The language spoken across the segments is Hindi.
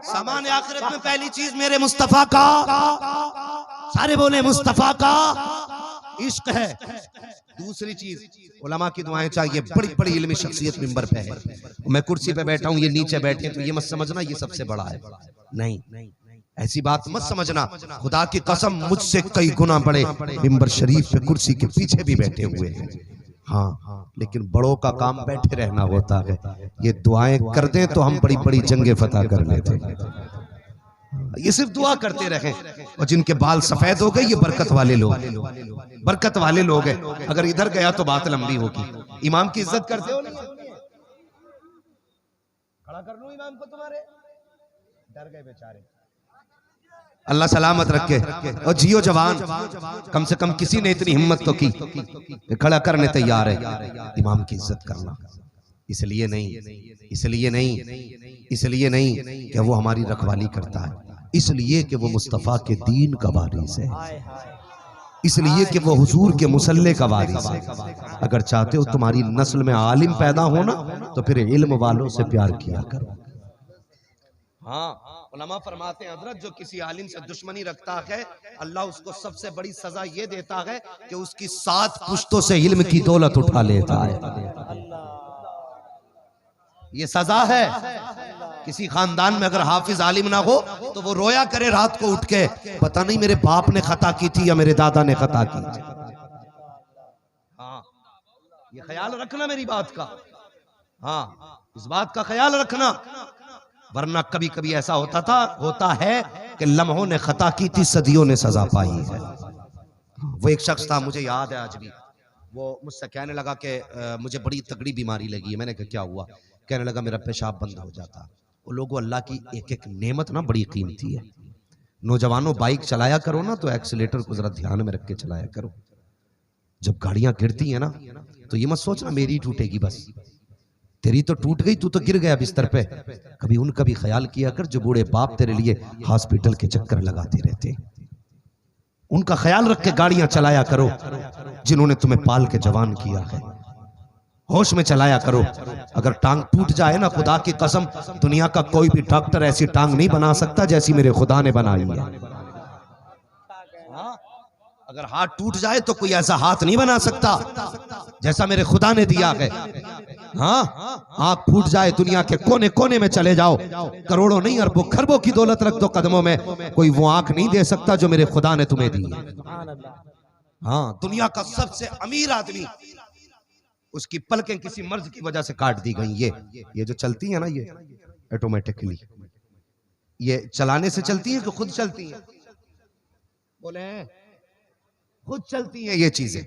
सामान आखिरत में पहली चीज मेरे मुस्तफा का, सारे बोले मुस्तफा का इश्क है। दूसरी चीज उलमा की दुआएं चाहिए। बड़ी बड़ी इल्मी शख्सियत मिंबर पे है, मैं कुर्सी पे बैठा हूं, ये नीचे बैठे, तो ये मत समझना ये सबसे बड़ा है, नहीं, ऐसी बात मत समझना। खुदा की कसम मुझसे कई गुना बड़े मिंबर शरीफ पे कुर्सी के पीछे भी बैठे हुए हैं। हाँ, लेकिन बड़ों का काम बैठे रहना होता है। ये दुआएं कर दें तो हम बड़ी बड़ी जंगें फतह कर लेते हैं। ये सिर्फ दुआ करते रहें। और जिनके बाल सफेद हो गए ये बरकत वाले लोग, बरकत वाले लोग हैं। अगर इधर गया तो बात लंबी होगी। इमाम की इज्जत करते हो नहीं? खड़ा कर लो इमाम को, तुम्हारे डर गए बेचारे। अल्लाह सलामत रखे और जियो जवान। कम से कम किसी ने इतनी हिम्मत तो की, खड़ा करने तैयार है। इमाम की इज्जत करना इसलिए नहीं कि वो हमारी रखवाली करता है, इसलिए कि वो मुस्तफ़ा के दीन का वारिस है, इसलिए कि वो हुजूर के मुसल्ले का वारिस है। अगर चाहते हो तुम्हारी नस्ल में आलिम पैदा होना तो फिर इल्म वालों से प्यार किया करो। हाँ, उलमा फरमाते हैं हजरत जो किसी आलिम से दुश्मनी रखता है अल्लाह उसको सबसे बड़ी सजा ये देता है कि उसकी 7 पुश्तों से इल्म की दौलत उठा लेता है। ये सजा है। किसी खानदान में अगर हाफिज आलिम ना हो तो वो रोया करे रात को उठ के, पता नहीं मेरे बाप ने खता की थी या मेरे दादा ने खता की थी। हाँ, ये ख्याल रखना मेरी बात का। हाँ, इस बात का ख्याल रखना, वरना कभी कभी ऐसा होता है कि लम्हों ने खता की थी, सदियों ने सजा पाई है। वो एक शख्स था, मुझे याद है आज भी, वो मुझसे कहने लगा कि मुझे बड़ी तगड़ी बीमारी लगी है। मैंने कहा क्या हुआ? कहने लगा मेरा पेशाब बंद हो जाता। वो लोगों, अल्लाह की एक एक नेमत ना बड़ी कीमती है। नौजवानों बाइक चलाया करो ना तो एक्सीलेटर को जरा ध्यान में रख के चलाया करो। जब गाड़ियां गिरती है ना तो ये मत सोचना मेरी टूटेगी, बस तेरी तो टूट गई, तू तो गिर गया बिस्तर पे। कभी उनका भी ख्याल किया कर जो बूढ़े बाप तेरे लिए हॉस्पिटल के चक्कर लगाते रहते, उनका ख्याल रख के गाड़ियां चलाया करो। जिन्होंने तुम्हें पाल के जवान किया है, होश में चलाया करो। अगर टांग टूट जाए ना, खुदा की कसम दुनिया का कोई भी डॉक्टर ऐसी टांग नहीं बना सकता जैसी मेरे खुदा ने बनाई है। अगर हाथ टूट जाए तो कोई ऐसा हाथ नहीं बना सकता जैसा मेरे खुदा ने दिया है। हाँ, आंख फूट जाए, दुनिया के कोने कोने में चले जाओ, करोड़ों नहीं अरबों खरबों की दौलत रख दो कदमों में, कोई वो आंख नहीं दे सकता जो मेरे खुदा ने तुम्हें दी है। हाँ, दुनिया का सबसे अमीर आदमी, उसकी पलकें किसी मर्ज की वजह से काट दी गई। ये जो चलती है ना, ये ऑटोमेटिकली ये चलाने से चलती है कि खुद चलती है? बोले खुद चलती है ये चीजें।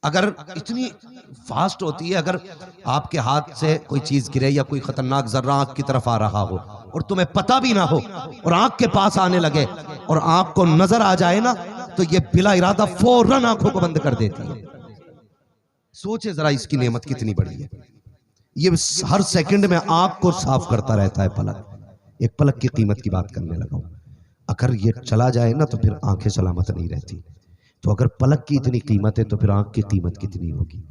अगर इतनी फास्ट होती है, अगर आपके हाथ से कोई चीज गिरे या कोई खतरनाक जर्रा आंख की तरफ आ रहा हो और तुम्हें पता भी ना हो और आंख के पास आने लगे और आंख को नजर आ जाए ना, तो ये बिला इरादा फौरन आंखों को बंद कर देती है। सोचे जरा इसकी नेमत कितनी बड़ी है। ये हर सेकंड में आंख को साफ करता रहता है पलक। एक पलक की कीमत की बात करने लगा हूं। अगर ये चला जाए ना तो फिर आंखें सलामत नहीं रहती। तो अगर पलक की इतनी कीमत है तो फिर आंख की कीमत कितनी होगी?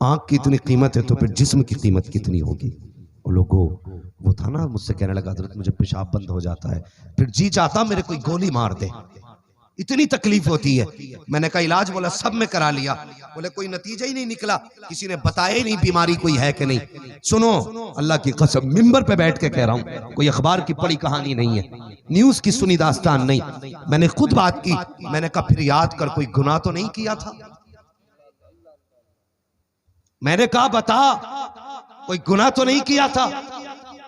आंख की इतनी कीमत है तो फिर जिस्म की कीमत कितनी होगी? लोगों, वो था ना, मुझसे कहने लगा हज़रत मुझे पेशाब बंद हो जाता है, फिर जी चाहता मेरे कोई गोली मार दे, इतनी तकलीफ होती है। मैंने कहा इलाज? बोला सब में करा लिया। बोले कोई नतीजा ही नहीं निकला, किसी ने बताया ही नहीं बीमारी कोई है कि नहीं। सुनो, अल्लाह की कसम मिंबर पे बैठ के कह रहा हूं, कोई अखबार की पढ़ी कहानी नहीं है, न्यूज की सुनी दास्तान नहीं। मैंने खुद बात की। मैंने कहा फिर याद कर, कोई गुनाह तो नहीं किया था? मैंने कहा बता, कोई गुनाह तो नहीं किया था?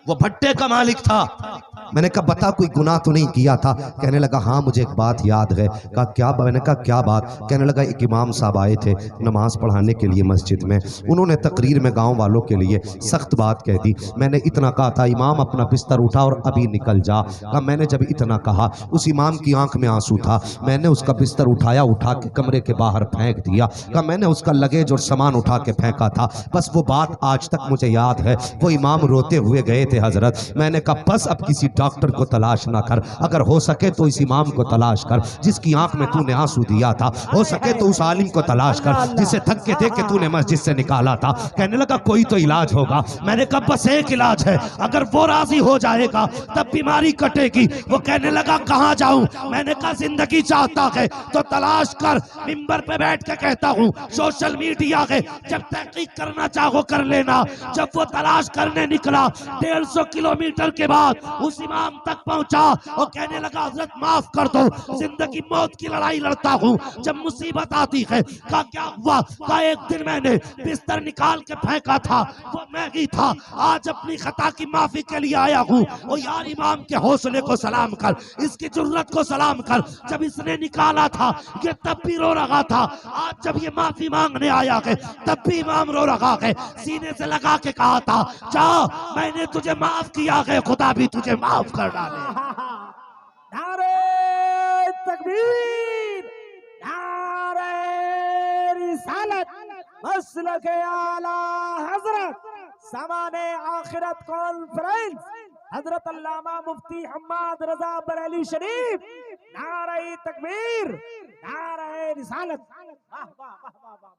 वो भट्टे का मालिक था। मैंने कहा बता, कोई गुनाह तो नहीं किया था? कहने लगा हाँ मुझे एक बात याद है। कहा क्या? मैंने कहा क्या बात? कहने लगा एक इमाम साहब आए थे नमाज पढ़ाने के लिए मस्जिद में, उन्होंने तकरीर में गांव वालों के लिए सख्त बात कह दी। मैंने इतना कहा था इमाम अपना बिस्तर उठा और अभी निकल जा। कहा मैंने जब इतना कहा उस इमाम की आंख में आंसू था, मैंने उसका बिस्तर उठाया, उठा के कमरे के बाहर फेंक दिया। कहा मैंने उसका लगेज और सामान उठा के फेंका था, बस वो बात आज तक मुझे याद है। वो इमाम रोते हुए गए थे हजरत। मैंने कहा बस अब किसी डॉक्टर को तलाश ना कर, अगर हो सके तो इस इमाम को तलाश कर जिसकी आंख में तूने आंसू दिया था, हो सके तो उस आलिम को तलाश कर जिसे धक्के दे के तूने मस्जिद से निकाला था। कहने लगा कोई तो इलाज होगा। मैंने कहा बस एक इलाज है, अगर वो राजी हो जाएगा तब बीमारी कटेगी। वो कहने लगा कहाँ जाऊं? मैंने कहा जिंदगी चाहता है तो तलाश कर। मिंबर पे बैठ के कहता हूँ, सोशल मीडिया है, जब तहकीक करना चाहो कर लेना। जब वो तलाश करने निकला 150 किलोमीटर के बाद उस इमाम तक पहुंचा और कहने लगा हजरत माफ कर दो, जिंदगी मौत की लड़ाई लड़ता हूँ, जब मुसीबत आती है। कहा क्या हुआ? कहा एक दिन मैंने बिस्तर निकाल के फेंका था, वो मैं ही था, आज अपनी खता की माफी के लिए आया हूँ। और यार इमाम के हौसले को सलाम कर, इसकी जुर्रत को सलाम कर। जब इसने निकाला था ये तब भी रो रहा था, आज जब ये माफी मांगने आया है तब भी इमाम रो रहा है। सीने से लगा के कहा था जा, मैंने तुझे माफ किया है, खुदा भी तुझे माफ कर डाले। नारे तकबीर, नारे रिसालत, मसलके आला हजरत, सामाने आखिरत कॉन्फ्रेंस, हजरत अल्लामा मुफ्ती हम्माद रजा बरेली शरीफ। नारे तकबीर, नारे रिसालत। वाह वाह वाह वाह वाह।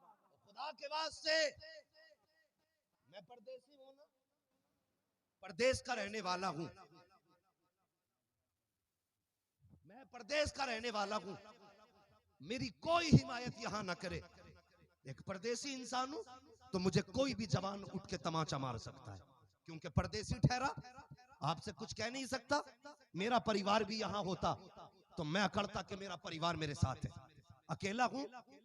खुदा के वास्ते मैं परदेसी हूं ना, परदेश का रहने वाला हूं, मैं परदेश का रहने वाला हूं, मेरी कोई हिमायत यहां ना करे। एक परदेसी इंसान हूं तो मुझे कोई भी जवान उठ के तमाचा मार सकता है, क्योंकि परदेसी ठहरा, आपसे कुछ कह नहीं सकता। मेरा परिवार भी यहां होता तो मैं अकड़ता कि मेरा परिवार मेरे साथ है। अकेला हूं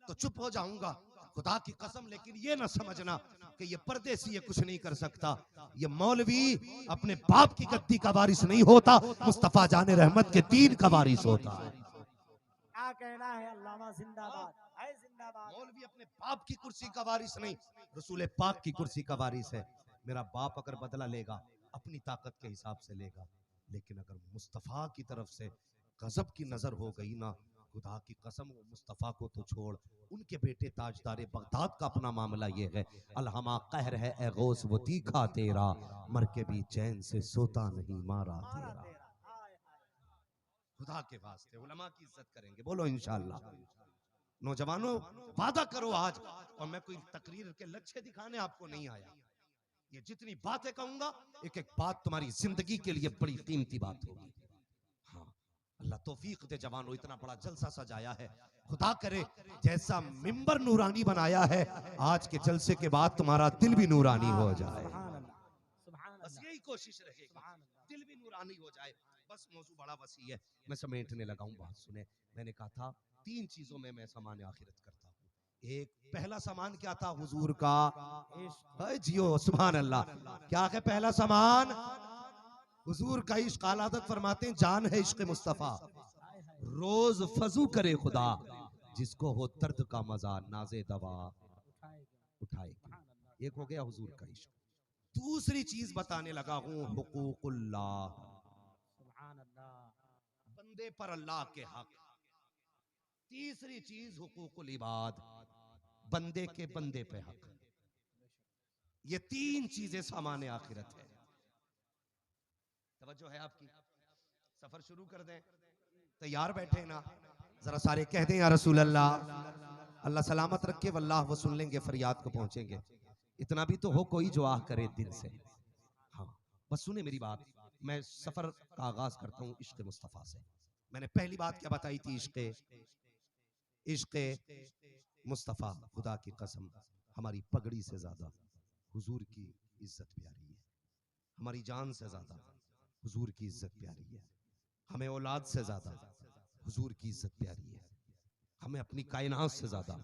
तो चुप हो जाऊंगा, खुदा की कसम। लेकिन ये ना समझना कि ये परदेसी ये कुछ नहीं कर सकता। ये मौलवी अपने बाप की गद्दी का वारिस नहीं होता, मुस्तफा जाने रहमत के दीन का वारिस होता है। क्या कहना है? अल्लामा जिंदाबाद, है जिंदाबाद। मौलवी अपने बाप की कुर्सी का वारिस नहीं, रसूल पाक की कुर्सी का वारिस है। मेरा बाप अगर बदला लेगा अपनी ताकत के हिसाब से लेगा, लेकिन अगर मुस्तफा की तरफ से गजब की नजर हो गई ना, खुदा की कसम, वो मुस्तफा को तो छोड़, उनके बेटे ताजदारे बगदाद का अपना मामला ये है, अलहमा कहर है ए गौस वो तीखा तेरा, मर के भी चैन से सोता नहीं मारा तेरा। खुदा के वास्ते उलमा की इज्जत करेंगे, बोलो इंशाअल्लाह। नौजवानों वादा करो आज, और मैं कोई तकरीर के लक्ष्य दिखाने आपको नहीं आया। ये जितनी बातें कहूंगा एक एक बात तुम्हारी जिंदगी के लिए बड़ी कीमती बात होगी। हाँ, अल्लाह तौफीक दे जवानों, इतना बड़ा जलसा सजाया है। खुदा करे जैसा मिंबर नूरानी बनाया है, आज के जलसे के बाद तुम्हारा दिल भी नूरानी हो जाए। बस यही कोशिश रहेगी, दिल भी नूरानी हो जाए। बस मौजू बड़ा वसी है, मैं समेटने लगा हूं, बात सुने। मैंने कहा था 3 चीजों में मैं सामान आखिरत करता हूँ। एक पहला सामान क्या था? हुजूर का इश्क। जियो सुभान अल्लाह। क्या है पहला सामान? हुजूर का इश्क। आलादत फरमाते हैं जान है इश्क मुस्तफा, रोज फजू करे खुदा, जिसको हो दर्द का मजा नाजे दवा उठाएगी। एक हो गया हुजूर का इश्क। दूसरी चीज बताने लगा हूं, हुकूकुल्लाह, बंदे पर अल्लाह के हक। तीसरी चीज हुकूकुल इबाद, बंदे के बंदे पे हक। ये 3 चीजें सामान्य आखिरत है। तवज्जो है आपकी? सफर शुरू कर दें? तैयार बैठे ना? जरा सारे कह दें या रसूल अल्लाह। अल्लाह सलामत रखे, वल्लाह वो सुन लेंगे, फरियाद को पहुंचेंगे। इतना भी तो हो कोई जो आह करे दिल से। हाँ बस सुने मेरी बात, मैं सफर का आगाज करता हूँ इश्क मुस्तफा से। मैंने पहली बात क्या बताई थी? इश्क मुस्तफा। खुदा की कसम, हमारी पगड़ी से ज्यादा हुजूर की इज्जत प्यारी है, हमारी जान से ज्यादा हुजूर की इज्जत प्यारी है, हमें औलाद से ज्यादा हुजूर की इज्जत प्यारी है, हमें अपनी कायनात से ज्यादा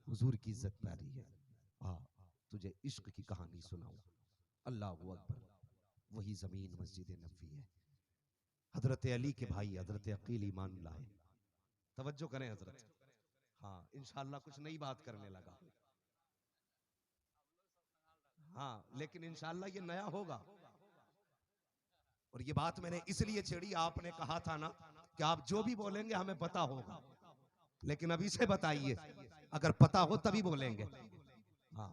हुजूर की इज्जत प्यारी है। तुझे इश्क की कहानी सुनाऊं। अल्लाहु अकबर। वही जमीन मस्जिद नबवी है। हजरत अली के भाई हजरत अकील ईमान लाए। तवज्जो करें हजरत। हाँ इंशाअल्लाह कुछ नई बात करने लगा। हाँ लेकिन इंशाअल्लाह ये नया होगा। और ये बात मैंने इसलिए छेड़ी, आपने कहा था ना कि आप जो भी बोलेंगे हमें पता होगा, लेकिन अभी से बताइए, अगर पता हो तभी बोलेंगे। हाँ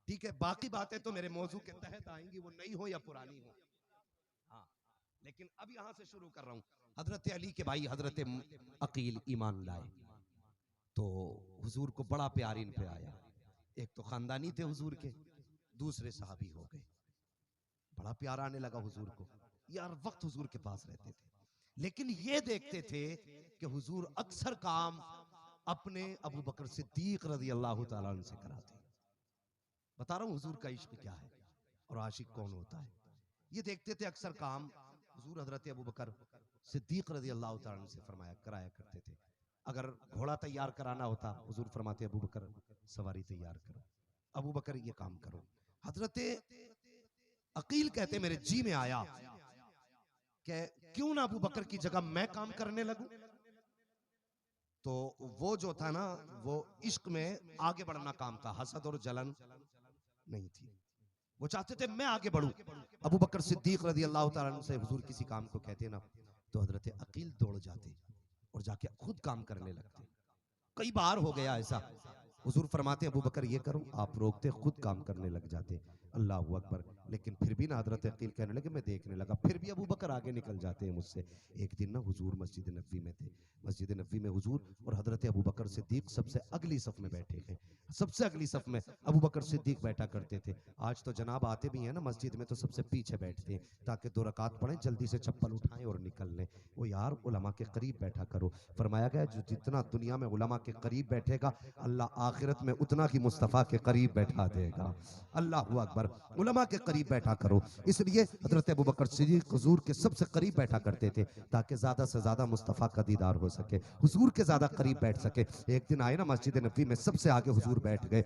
ठीक है, बाकी बातें तो मेरे मौजू के तहत आएंगी, वो नई हो या पुरानी हो। लेकिन अब यहां से शुरू कर रहा हूं। हजरत अली के भाई हजरत अकील ईमान लाए तो हुजूर को बड़ा प्यार इन पे आया। एक तो खानदानी थे हुजूर के, दूसरे सहाबी हो गए, बड़ा प्यार आने लगा हुजूर को। यार वक्त हुजूर के पास रहते थे, लेकिन ये देखते थे कि हुजूर अक्सर काम अपने अबू बकर सिद्दीक रज़ी अल्लाह तआला अन्हु से कराते। बता रहा हूं हुजूर का इश्क क्या है और आशिक कौन होता है। ये देखते थे अक्सर काम हुजूर हजरत अबू बकर सिद्दीक रज़ी अल्लाह तआला अन्हु से फरमाया कराया करते थे। अगर घोड़ा तैयार कराना होता हुजूर फरमाते अबू बकर सवारी तैयार करो, अबू बकर ये काम करो। हजरत अकील कहते मेरे जी में आया कि क्यों ना अबू बकर की जगह मैं काम करने लगूं। तो वो जो था ना वो इश्क में आगे बढ़ना काम था, हसद और जलन नहीं थी। वो चाहते थे मैं आगे बढ़ूं। अबू बकर सिद्दीक रज़ी अल्लाह तआला अन्हु से हुजूर किसी काम को कहते ना तो हजरत अकील दौड़ जाते और जाके खुद काम करने लगते। कई बार हो गया ऐसा, हुजूर फरमाते अबू बकर ये करो, आप रोकते खुद काम करने लग जाते। अल्लाह अकबर। लेकिन फिर भी ना हजरत अकील कहने लगे मैं देखने लगा, फिर भी अबू बकर आगे निकल जाते हैं मुझसे। एक दिन ना हुजूर मस्जिद नबवी में थे, मस्जिद नबवी में हुजूर और हजरत अबू बकर सिद्दीक सबसे अगली सफ में बैठे हैं। सबसे अगली सफ में अबू बकर सिद्दीक बैठा करते थे। आज तो जनाब आते भी हैं ना मस्जिद में तो सबसे पीछे बैठते हैं ताकि 2 रकात पढ़ें, जल्दी से चप्पल उठाएं और निकल लें। वो यार उलमा के करीब बैठा करो। फरमाया गया जो जितना दुनिया में उलमा के करीब बैठेगा अल्लाह आखिरत में उतना ही मुस्तफ़ा के करीब बैठा देगा। अल्लाह अकबर। उलमा के करीब बैठा करो। इसलिए हजरत अबू बकर सिद्दीक हुजूर के सबसे करीब बैठा करते थे ताकि ज्यादा से ज्यादा मुस्तफ़ा का दीदार हो सके, हुजूर के ज्यादा करीब बैठ सके। एक दिन आए ना मस्जिद नबवी में सबसे आगे हुजूर बैठ गए।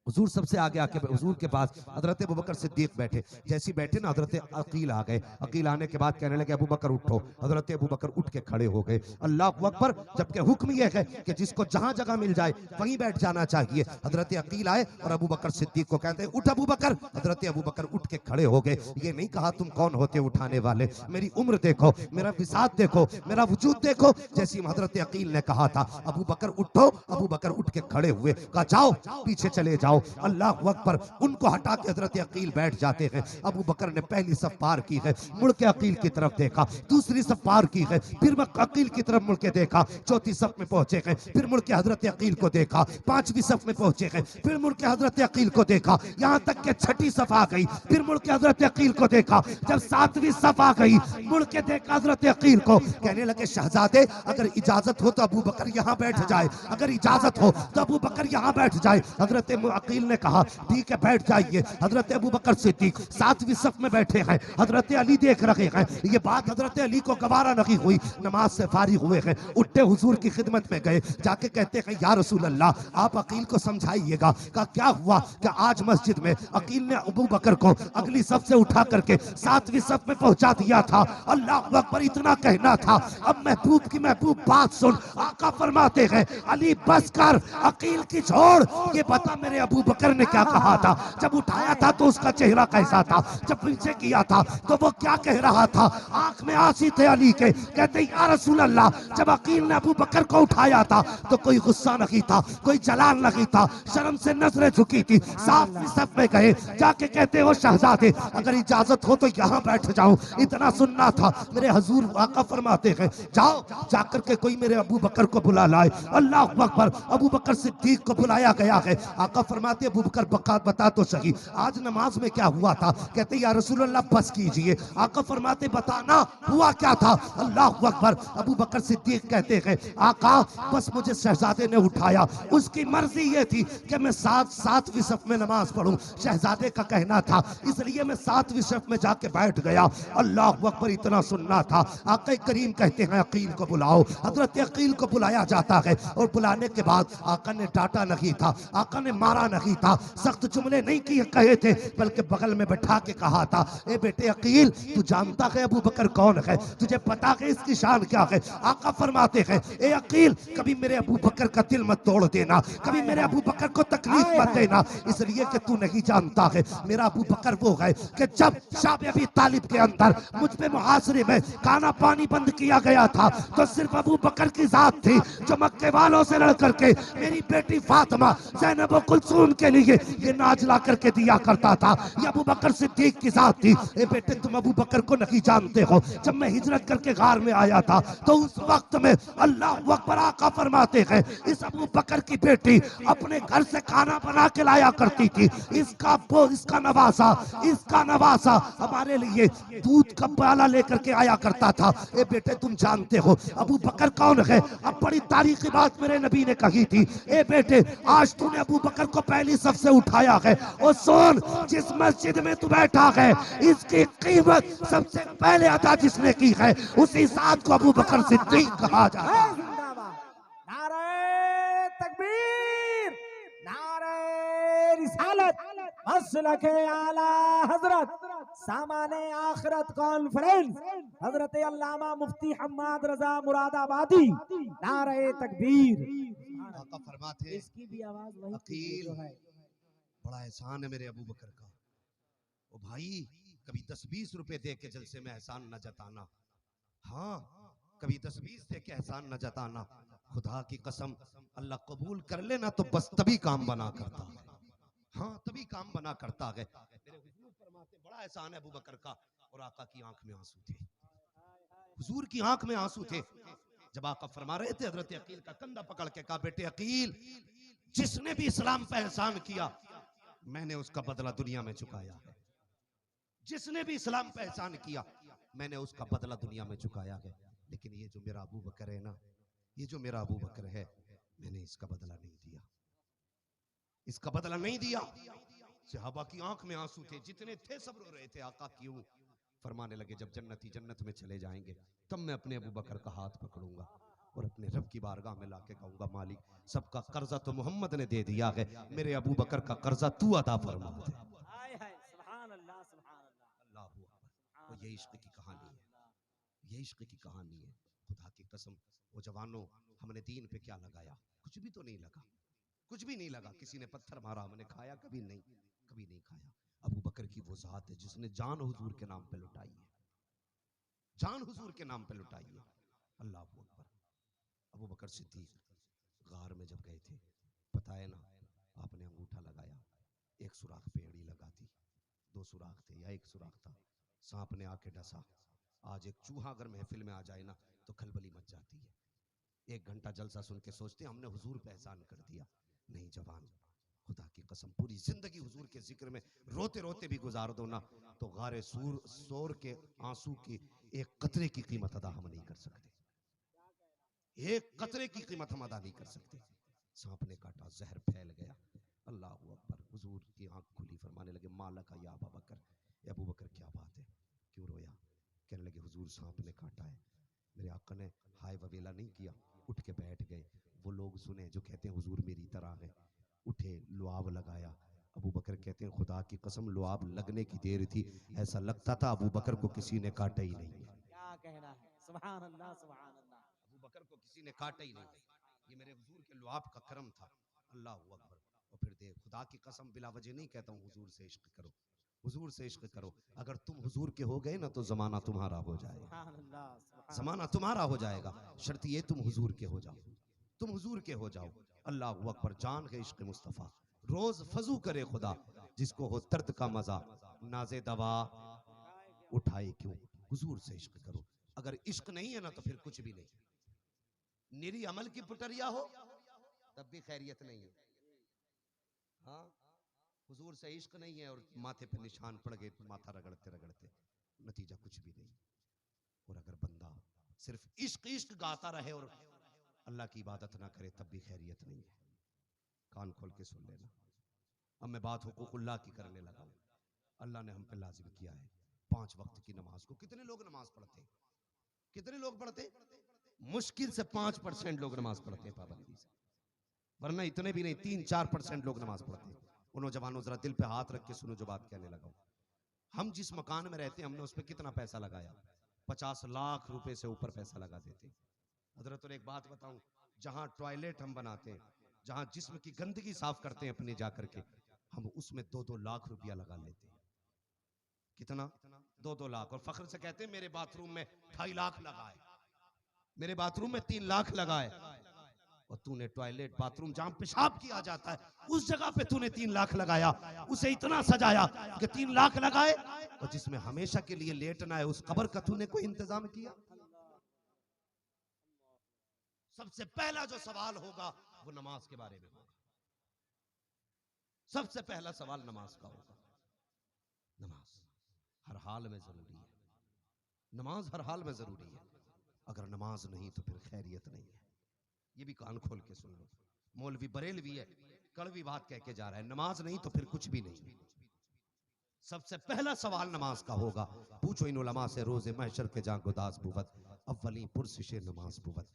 हुजूर सबसे आगे आके हुजूर के पास हजरत अबू बकर सिद्दीक बैठे। जैसे बैठे ना हजरत अकील आ गए। अकील आने के बाद कहने लगे अबू बकर उठो। हजरत अबू बकर उठ के खड़े हो गए। अल्लाह अकबर। जबकि हुक्म यह है कि जिसको जहां जगह मिल जाए वहीं बैठ जाना चाहिए। हजरत अकील आए और अबू बकर सिद्दीक को कहते उठ अबू बकर। हजरत अबू बकर उठ के खड़े हो गए। ये नहीं कहा तुम कौन होते उठाने वाले, मेरी उम्र देखो, मेरा विसात देखो, मेरा वजूद देखो। जैसी हजरत अकील ने कहा था अबू बकर उठो, अबू बकर उठ के खड़े हुए। कहा जाओ पीछे चले जाओ। अल्लाह अकबर। उनको हटा के हजरत अकील बैठ जाते हैं। अबू बकर ने पहली सफ पार की है, मुड़ के अकील की तरफ देखा, दूसरी सफ पार की है, फिर अकील की तरफ मुड़ के देखा, चौथी सफ में पहुंचे हैं, फिर मुड़ के हजरत अकील को देखा, पांचवी सफ में पहुंचे हैं, फिर मुड़ के हजरत अकील को देखा, यहां तक के छठी सफ आ गई, फिर मुड़ के हजरत अकील को देखा। जब सातवीं सफ आ गई मुड़ के देखा हजरत अकील को। कहने लगे शहजादे अगर इजाजत हो तो अबू बकर यहाँ बैठ जाए, अगर इजाजत हो तो अबू बकर यहाँ बैठ जाए। हजरत अकील ने कहा ठीक है बैठ जाइए। हजरत अबू बकर सिद्दीक सातवीं सफ में बैठे हैं, हजरत अली देख रहे हैं। ये बात हजरत अली को गवारा नहीं हुई, नमाज से फारिग हुए हैं, उठते हुजूर की खिदमत में गए, जाके कहते हैं या रसूल अल्लाह आप अकील को समझाइएगा। कहा क्या हुआ? कि आज मस्जिद में अकील ने अबू बकर को अगली सफ से उठा करके सातवीं सफ में पहुंचा दिया था। अल्लाह अकबर। इतना कहना था। अब महबूब की महबूब बात सुन। आका फरमाते हैं अली बस कर, अकील की छोड़, ये बता मेरे अबू बकर ने क्या कहा था? जब उठाया था तो उसका चेहरा कैसा था? जब पीछे किया था तो वो क्या कह रहा था? आंख में आंसू थे अली के। कहते या रसूल अल्लाह जब अकील ने अबू बकर को उठाया था तो कोई गुस्सा नहीं था, कोई जलाल नहीं था, शर्म से नजरें झुकी थी। साफ सफ में गए, जाके कहते हो शहजादे अगर इजाजत हो तो यहाँ बैठ जाऊं, इतना सुनना था। मेरे हजूर आका फरमाते हैं जाओ जाकर के कोई मेरे अबू बकर को बुला लाए। अल्लाह अकबर। अबू बकर सिद्दीक को बुलाया गया है। आका फरमाते अबू बकर बता तो सही आज नमाज में क्या हुआ था? कहते या रसूल अल्लाह बस कीजिए। आका फरमाते बताना हुआ क्या था? अल्लाह अकबर। अबू बकर सिद्दीक कहते हैं आका बस मुझे शहजादे ने उठाया, उसकी मर्जी ये थी कि मैं सातवीं सफ में नमाज पढ़ूं, शहजादे का कहना था, इसलिए मैं सातवीं सफ में जाके बैठ गया। अल्लाह अकबर। इतना सुनना था। आका करीम कहते हैं अकील को बुलाओ। हजरत अकील को बुलाया जाता है और बुलाने के बाद आका ने डांटा नहीं था, आका ने मारा नहीं था, सख्त जुमले नहीं किए कहे थे, बल्कि बगल में बैठा के कहा था ए बेटे अकील तू जानता है अबू बकर कौन है? तुझे पता है इसकी शान क्या है? आका फरमाते हैं ए अकील कभी मेरे अबू बकर का दिल मत तोड़ देना, कभी मेरे अबू बकर को तकलीफ मत देना, इसलिए कि तू नहीं जानता है मेरा अबू बकर वो है कि जब शाब अबी तालिब के अंदर मुझ पे मुहासरे में खाना पानी बंद किया गया था तो सिर्फ अबू बकर की जात थी जो मक्के वालों से लड़ करके मेरी बेटी फातिमा ज़ैनब कुलसूम उनके लिए ये नाज ला करके दिया करता था। ये अबू बकर सिद्दीक की जात थी। ए बेटे तुम अबू बकर को नहीं जानते हो, जब मैं हिजरत करके गार में आया था तो उस वक्त में अल्लाह अकबर आका फरमाते हैं इस अबू बकर की बेटी अपने घर से खाना बना के लाया करती थी। इसका नवासा हमारे लिए दूध का प्याला लेकर के आया करता था। ए बेटे तुम जानते हो अबू बकर कौन है? अब बड़ी तारीखी बात मेरे नबी ने कही थी। ए बेटे आज तूने अबू बकर को पहली सफ से उठाया है और सुन, जिस मस्जिद में तू बैठा है इसकी कीमत सबसे पहले अदा जिसने की है उसी साथ को अबू बकर सिद्दीक कहा जाता है। जिंदाबाद। नारे तकबीर, नारे रिसालत, मसलके आला हजरत, सामाने आखिरत कॉन्फ्रेंस, हजरत अल्लामा मुफ्ती हम्माद रजा मुरादाबादी। नारे तकबीर। आका फरमाते हैं इसकी भी आवाज वही अकील, जो है। बड़ा एहसान है मेरे अबू बकर का। ओ भाई कभी 10-20 रुपए दे के जलसे में एहसान न जताना। हाँ कभी 10-20 दे के एहसान न जताना। खुदा की कसम अल्लाह कबूल कर लेना तो बस तभी काम बना करता है। हाँ तभी काम बना करता है। मेरे हुजूर फरमाते बड़ा एहसान है अबू बकर का। और आका की आंख में आंसू थे, हुजूर की आंख में आंसू थे। जब आका फरमा रहे थे हजरत अकील का कंधा पकड़ के कहा बेटे अकील, जिसने भी इस्लाम पे एहसान किया मैंने उसका बदला दुनिया में चुकाया है। जिसने भी इस्लाम पे एहसान किया मैंने उसका बदला दुनिया में चुकाया है। लेकिन ये जो मेरा अबू बकर है ना, ये जो मेरा अबू बकर है, मैंने इसका बदला नहीं दिया, इसका बदला नहीं दिया। सहाबा की आंख में आंसू थे, जितने थे सब रो रहे थे। आका क्यों? फरमाने लगे जब जन्नती जन्नत में चले जाएंगे तब मैं अपने अबू बकर का हाथ पकड़ूंगा और अपने रब की बारगाह में लाके कहूंगा मालिक सबका कर्जा तो मोहम्मद ने दे दिया है, मेरे अबू बकर का कर्जा तू अदा फरमा दे। हाय हाय, सुभान अल्लाह, सुभान अल्लाह। अल्लाह हू अकबर। तो ये इश्क की कहानी है, ये इश्क की कहानी है। खुदा की कसम वो जवानों, हमने दीन पे क्या लगाया? कुछ भी तो नहीं लगा, कुछ भी नहीं लगा। किसी ने पत्थर मारा हमने खाया? कभी नहीं, कभी नहीं खाया। अबू बकर की वो जात है जिसने जान हुजूर के नाम पे लुटाई है, जान हुजूर के नाम पे लुटाई है। अल्लाह हू अकबर। अबू बकर सिद्दीक गार में जब गए थे, पता है ना, आपने अंगूठा लगाया, एक सुराख पे एड़ी लगा दी, 2 सुराख थे या 1 सुराख था, सांप ने आके डसा। आज एक चूहा अगर महफिल में आ जाए ना तो खलबली मच जाती है। 1 घंटा जलसा सुन के सोचते हमने हुजूर पे एहसान कर दिया। नहीं जवान, खुदा की कसम पूरी जिंदगी हुजूर के जिक्र में रोते रोते भी गुजार दो ना तो गारे सोर के आंसू की एक कतरे की कीमत अदा हम नहीं कर सकते, एक कतरे की कीमत हम अदा नहीं कर सकते। सांप ने काटा, जहर फैल गया। अल्लाह अकबर। हुजूर की आंख खुली, फरमाने लगे माला का या अबू बकर, अबू बकर क्या बात है, क्यों रोया? कहने लगे हुजूर सांप ने काटा है। मेरे आका ने हाय ववेला नहीं किया, उठ के बैठ गए। वो लोग सुने जो कहते हैं हुजूर मेरी तरह है, उठे लुआब लगाया। अबू बकर कहते हैं खुदा की कसम लुआब लगने की देर थी, ऐसा लगता था अबू बकर को किसी ने काटा ही नहीं है। क्या कहना है, सुभान अल्लाह, सुभान अल्लाह। अबू बकर को किसी ने काटा ही नहीं, ये मेरे हुजूर के लुआब का करम था। अल्लाह अकबर। और फिर देख, खुदा की कसम बिला वजह नहीं कहता हूँ हुजूर से इश्क करो, हुजूर से इश्क करो। अगर तुम हुजूर के हो गए ना तो जमाना तुम्हारा हो जाएगा, सुभान अल्लाह, सुभान जमाना तुम्हारा हो जाएगा। शर्त ये तुम हुजूर के हो जाओ, तुम हुजूर के हो जाओ। अल्लाह अकबर। जान है इश्क मुस्तफ़ा, रोज फजू करे खुदा, जिसको हो दर्द का मजा नाजे दवा उठाए क्यों। हुजूर से इश्क करो। अगर इश्क नहीं है ना तो फिर कुछ भी नहीं। निरी अमल की पुटरिया हो तब भी खैरियत नहीं है। हाँ हुजूर से इश्क नहीं है और माथे पे निशान पड़ गए, माथा रगड़ते रगड़ते नतीजा कुछ भी नहीं। और अगर बंदा सिर्फ इश्क इश्क गाता रहे और अल्लाह की इबादत ना करे तब भी खैरियत नहीं है। कान खोल के सुन लेना। अब मैं बात हुकूकुल्लाह की करने लगा हूं। अल्लाह ने हम पे लाजिम किया है 5 वक्त की नमाज को। कितने लोग नमाज पढ़ते? कितने लोग पढ़ते? मुश्किल से 5% लोग नमाज पढ़ते हैं पाबंदी से, वरना इतने भी नहीं, 3-4% लोग नमाज पढ़ते हैं। उन नौजवानों जरा दिल पे हाथ रख के सुनो जो बात कहने लगा हूं। हम जिस मकान में रहते हैं हमने उस पर कितना पैसा लगाया? 50 लाख रुपए से ऊपर पैसा लगा देते। हजरत एक बात बताऊं, जहां टॉयलेट हम बनाते हैं, जहां जिस्म की गंदगी साफ करते हैं अपने जाकर के, हम उसमें 2-2 लाख रुपया लगा लेते हैं। कितना? 2-2 लाख। और फख्र से कहते हैं मेरे बाथरूम में 2.5 लाख लगाए, मेरे बाथरूम में 3 लाख लगाए। और तूने टॉयलेट बाथरूम जहां पेशाब किया जाता है उस जगह पे तूने 3 लाख लगाया, उसे इतना सजाया कि 3 लाख लगाए, और जिसमें हमेशा के लिए लेटना है उस कब्र का तूने कोई इंतजाम किया? सबसे पहला जो सवाल होगा वो नमाज के बारे में होगा। सबसे पहला सवाल नमाज का होगा। नमाज हर हाल में जरूरी है, नमाज हर हाल में जरूरी है। अगर नमाज नहीं तो फिर खैरियत नहीं है। ये भी कान खोल के सुन लो, मौलवी बरेलवी है, कड़वी बात कह के जा रहा है। नमाज नहीं तो फिर कुछ भी नहीं। सबसे पहला सवाल नमाज का होगा। पूछो इन उलमा से रोजे महशर के जहां गुदास बुवत अव्वली पुरसिशे नमाज बुवत।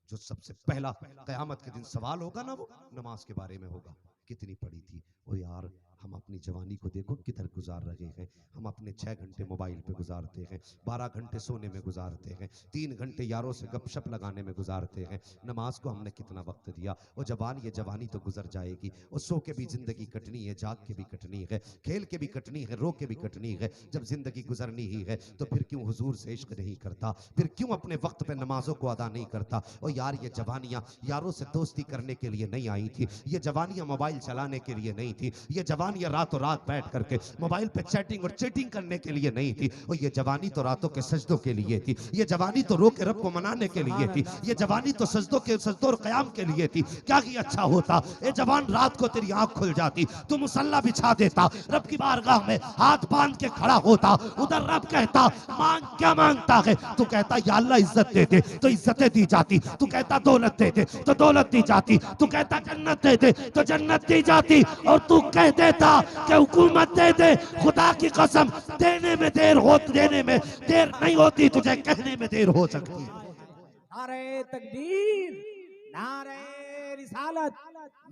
जो सबसे पहला कयामत के दिन सवाल होगा ना वो नमाज के बारे में होगा। कितनी पड़ी थी? ओ यार, हम अपनी जवानी को देखो किधर गुजार रहे हैं। हम अपने 6 घंटे मोबाइल पे गुजारते हैं, 12 घंटे सोने में गुजारते हैं, 3 घंटे यारों से गपशप लगाने में गुजारते हैं। नमाज को हमने कितना वक्त दिया? वो जवान, ये जवानी तो गुजर जाएगी। और सो के भी जिंदगी कटनी है, जाग के भी कटनी है, खेल के भी कटनी है, रो के भी कटनी है। जब जिंदगी गुजरनी ही है तो फिर क्यों हुजूर से इश्क नहीं करता? फिर क्यों अपने वक्त पे नमाजों को अदा नहीं करता? और यार, ये जवानियां यारों से दोस्ती करने के लिए नहीं आई थी, ये जवानियां मोबाइल चलाने के लिए नहीं थी, ये जवानियां रातों रात बैठ करके मोबाइल पे चैटिंग और चीटिंग करने के लिए नहीं थी। और ये जवानी तो रातों के सजदों के लिए थी, ये जवानी तो रो के रब को मनाने के लिए थी, ये जवानी तो सजदों और क़याम के लिए थी। क्या ही अच्छा होता ये जवान रात को तेरी आंख खुल जाती, तू मुसल्ला बिछा देता, रब की बारगाह में हाथ बांध के खड़ा होता, उधर रब कहता मांग, क्या मांगता है? तू कहता या अल्लाह इज्जत दे दे तो इज्जतें दी जाती, तू कहता दौलत दे दे तो दौलत दी जाती, तू कहता जन्नत दे दे तो जन्नत दी जाती, और तू कह देता कि हुकूमत दे दे। खुदा की कसम, देने में देर नहीं होती, तुझे कहने में देर हो सकती है। नारे तकबीर, नारे रिसालत,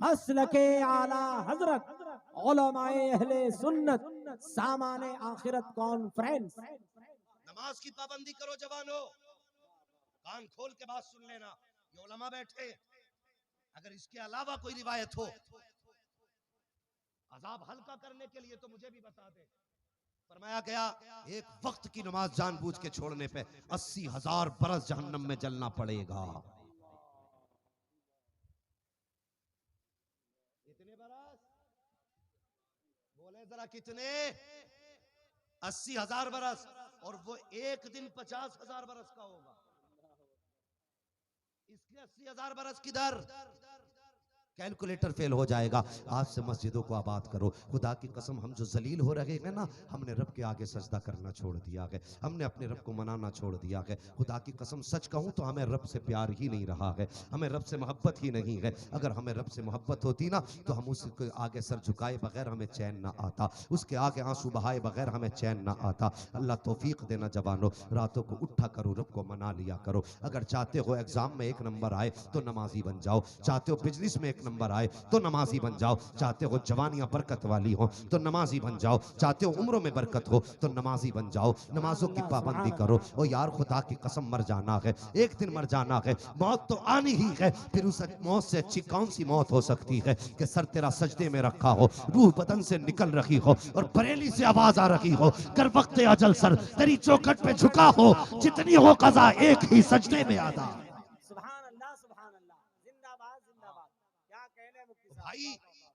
मसलके आला हजरत, उलमाए अहले सुन्नत, सामाने आखिरत कॉन्फ्रेंस। नमाज की पाबंदी करो जवानों, कान खोल के बात सुन लेना। ये उलमा बैठे, अगर इसके अलावा कोई रिवायत हो अजाब हल्का करने के लिए तो मुझे भी बता दे। फरमाया गया एक वक्त की नमाज जानबूझ के छोड़ने पे 80,000 बरस जहन्नम में जलना पड़ेगा। कितने बरस बोले जरा? कितने? 80,000 बरस, और वो एक दिन 50,000 बरस का होगा। इसके 80,000 बरस किधर? कैलकुलेटर फेल हो जाएगा। आज से मस्जिदों को आबाद करो। खुदा की कसम, हम जो जलील हो रहे हैं ना, हमने रब के आगे सजदा करना छोड़ दिया है, हमने अपने रब को मनाना छोड़ दिया है। खुदा की कसम सच कहूं तो हमें रब से प्यार ही नहीं रहा है, हमें रब से मोहब्बत ही नहीं है। अगर हमें रब से मोहब्बत होती ना तो हम उसके आगे सर झुकाए बगैर हमें चैन ना आता, उसके आगे आंसू बहाए बगैर हमें चैन ना आता। अल्लाह तौफीक देना जवानों, रातों को उठा करो, रब को मना लिया करो। अगर चाहते हो एग्जाम में 1 नंबर आए तो नमाजी बन जाओ, चाहते हो बिजनेस में 1 नंबर आए तो नमाजी बन जाओ, चाहते हो जवानियां बरकत वाली हो तो नमाजी बन जाओ, चाहते हो उम्रों में बरकत हो तो नमाजी बन जाओ। नमाजों की पाबंदी करो। ओ यार, खुदा की कसम, मर जाना है, एक दिन मर जाना है, मौत तो आनी ही है। फिर उस मौत से अच्छी कौन सी मौत हो सकती है कि सर तेरा सजदे में रखा हो, रूह बदन से निकल रही हो और बरेली से आवाज आ रही हो, कर वक्त अजल सर तेरी चौखट पे झुका हो, जितनी हो कज़ा एक ही सजदे में अदा। भाई,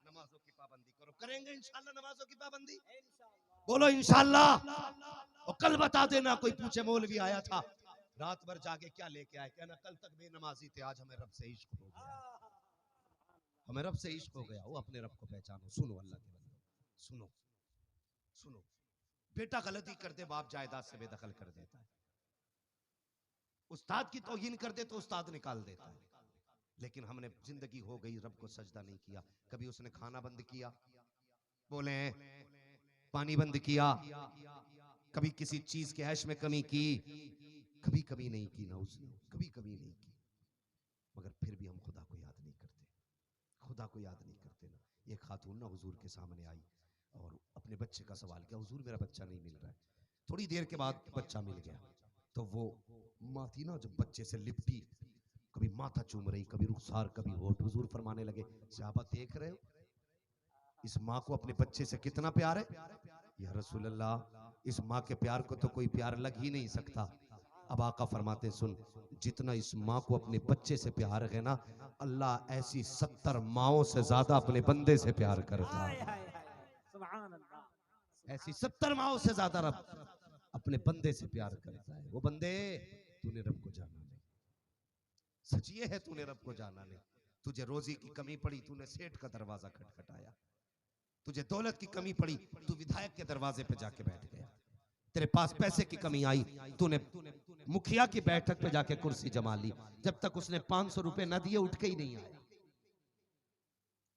नमाजों की पाबंदी करो, करेंगे इंशाल्लाह नमाजों की पाबंदी। बोलो इंशाल्लाह। और कल बता देना, कोई पूछे मौलवी आया था रात भर जाके क्या लेके आए, कहना कल तक बेनमाजी थे, आज हमें रब से इश्क हो गया, हमें रब से इश्क हो गया। वो अपने रब को पहचानो। सुनो अल्लाह के बंदो, सुनो सुनो। बेटा गलती कर दे, बाप जायदाद से बेदखल कर देता है, उस्ताद की तौहीन कर दे तो उस्ताद निकाल देता है। लेकिन हमने जिंदगी हो गई रब को सजदा नहीं किया। कभी उसने खाना बंद किया? बोले। पानी बंद किया? कभी किसी चीज के ऐश में कमी की? कभी कभी नहीं की ना उसने, कभी कभी नहीं की। मगर फिर भी हम खुदा को याद नहीं करते, खुदा को याद नहीं करते ना। एक खातून ना हुजूर के सामने आई और अपने बच्चे का सवाल किया, हुजूर मेरा बच्चा नहीं मिल रहा है। थोड़ी देर के बाद बच्चा मिल गया। तो वो माँ थी ना, जब बच्चे से लिपटी, कभी माथा चूम रही, कभी रुखसार, कभी होठ। हुजूर फरमाने लगे, सहाबा देख रहे हो इस माँ को अपने बच्चे से कितना प्यार है? या रसूल अल्लाह, इस माँ के प्यार को तो कोई प्यार लग ही नहीं सकता। अब आका फरमाते सुन, जितना इस माँ को अपने बच्चे से प्यार है ना, अल्लाह ऐसी 70 माओं से ज्यादा अपने बंदे से प्यार करता हाय है। हाय हाय सुभान अल्लाह ऐसी 70 माओं से ज्यादा रब अपने बंदे से प्यार करता है। वो बंदे, तूने रब को जाना नहीं, सच ये है तूने रब को जाना नहीं। तुझे रोजी की कमी पड़ी, तूने सेठ का दरवाजा खटखटाया। तुझे दौलत की कमी पड़ी, तू विधायक के दरवाजे पे जाके बैठ गया। तेरे पास पैसे की कमी आई, तूने मुखिया की बैठक पे जाके कुर्सी जमा ली। जब तक उसने 500 रुपए न दिए उठ के ही नहीं आया।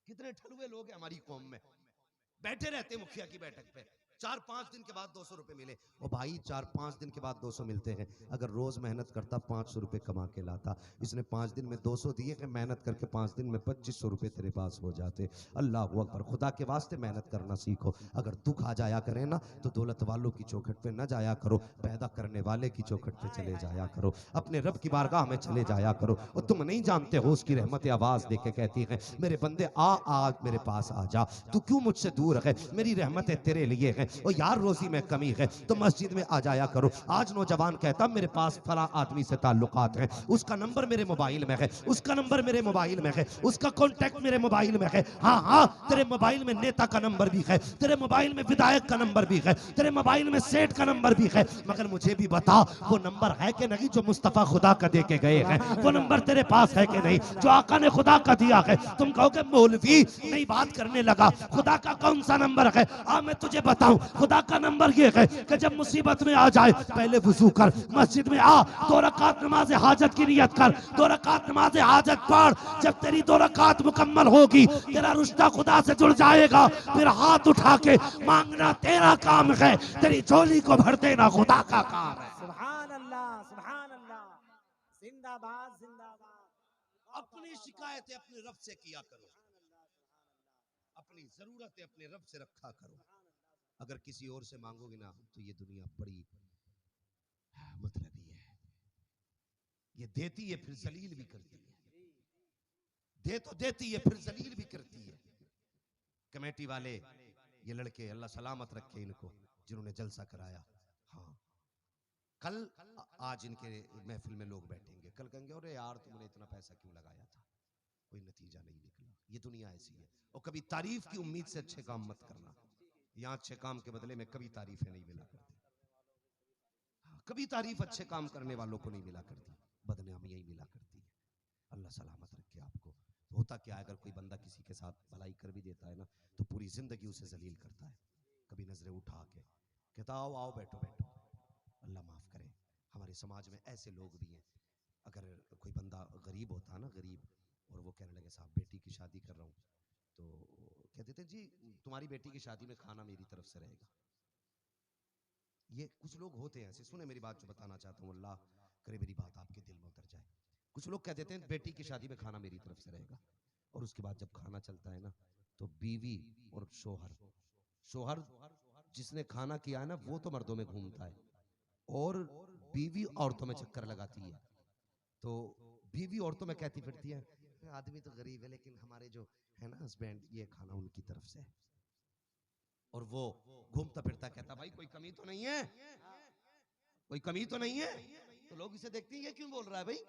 कितने ठलुए लोग हैं हमारी कौम में, बैठे रहते मुखिया की बैठक पे, 4-5 दिन के बाद 200 रुपए मिले। ओ भाई 4-5 दिन के बाद 200 मिलते हैं, अगर रोज मेहनत करता 500 रुपए कमा के लाता। इसने 5 दिन में 200 दिए कि मेहनत करके 5 दिन में 2500 रुपए तेरे पास हो जाते। अल्लाह अकबर, खुदा के वास्ते मेहनत करना सीखो। अगर दुख आ जाया करे ना तो दौलत वालों की चौखट पे न जाया करो, पैदा करने वाले की चौखट पे चले जाया करो, अपने रब की बारगाह में चले जाया करो। और तुम नहीं जानते हो उसकी रहमत आवाज दे के कहती है, मेरे बंदे आ आज मेरे पास आ जा, तू क्यों मुझसे दूर है, मेरी रहमतें तेरे लिए हैं। ओ यार रोजी में कमी है तो मस्जिद में आ जाया करो। आज नौजवान कहता मेरे पास फला आदमी से ताल्लुकात हैं, उसका नंबर मेरे मोबाइल में है, उसका नंबर मेरे मोबाइल में है, उसका कॉन्टैक्ट मेरे मोबाइल में है। हाँ हाँ, तेरे मोबाइल में नेता का नंबर भी है, तेरे मोबाइल में विधायक का नंबर भी है, तेरे मोबाइल में सेठ का नंबर भी है, मगर मुझे भी बता वो नंबर है कि नहीं जो मुस्तफा खुदा का दे के गए हैं? वो नंबर तेरे पास है कि नहीं जो आका ने खुदा का दिया है? तुम कहोगे मौलवी नहीं बात करने लगा, खुदा का कौन सा नंबर है? मैं तुझे बताऊं, खुदा का नंबर ये है कि जब मुसीबत में आ जाए पहले वुजू कर, मस्जिद में आ, 2 रकात नमाज हाजत की नियत कर, 2 रकात नमाज हाजत पढ़। जब तेरी 2 रकात मुकम्मल होगी, तेरा रिश्ता खुदा से जुड़ जाएगा। फिर हाथ उठा के मांगना तेरा काम है, तेरी झोली को भर देना खुदा का काम है। सुभान अल्लाह सुभान अल्लाह, जिंदाबाद जिंदाबाद। अपनी शिकायतें अपने रब से किया करो, अपनी जरूरतें अपने रब से रखा करो। अगर किसी और से मांगोगे ना तो ये दुनिया बड़ी मतलबी है, ये देती है फिर जलील भी करती है, दे तो देती है फिर जलील भी करती है। कमेटी वाले ये लड़के अल्लाह सलामत रखे इनको, जिन्होंने जलसा कराया, हाँ कल आज इनके महफिल में लोग बैठेंगे, कल कहेंगे अरे यार तुमने इतना पैसा क्यों लगाया था, कोई नतीजा नहीं निकला। ये दुनिया ऐसी है। और कभी तारीफ की उम्मीद से अच्छे काम मत करना, यहाँ अच्छे काम के बदले में कभी तारीफें नहीं मिला करती। कभी तारीफ अच्छे काम करने वालों को नहीं मिला करती, बदनामी यही मिला करती है। अल्लाह सलामत रखे आपको। तो होता क्या है, अगर कोई बंदा किसी के साथ भलाई कर भी देता है ना तो पूरी जिंदगी उसे जलील करता है। कभी नजरें उठा के कहता आओ आओ बैठो बैठो, अल्लाह माफ करे। हमारे समाज में ऐसे लोग भी हैं, अगर कोई बंदा गरीब होता है ना, गरीब, और वो कहने लगे साहब बेटी की शादी कर रहा हूँ, तो कहते थे जी तुम्हारी बेटी की शादी में खाना मेरी तरफ से रहेगा। ये कुछ लोग होते हैं ऐसे, सुने मेरी बात जो बताना चाहता हूँ, अल्लाह करे मेरी बात आपके दिल में उतर जाए। कुछ लोग कह देते हैं बेटी की शादी में खाना मेरी तरफ से रहेगा, और उसके बाद जब खाना चलता है ना तो बीवी और शोहर जिसने खाना किया है ना वो तो मर्दों में घूमता है, और बीवी औरतों में चक्कर लगाती है। तो बीवी औरतों में कहती फिरती है आदमी तो गरीब है लेकिन हमारे जो है ना हस्बैंड, ये खाना उनकी तरफ से है। और वो घूमता फिरता कहता भाई कोई कमी तो नहीं है, कोई कमी तो नहीं है। तो लोग इसे देखते हैं ये क्यों बोल रहा है भाई,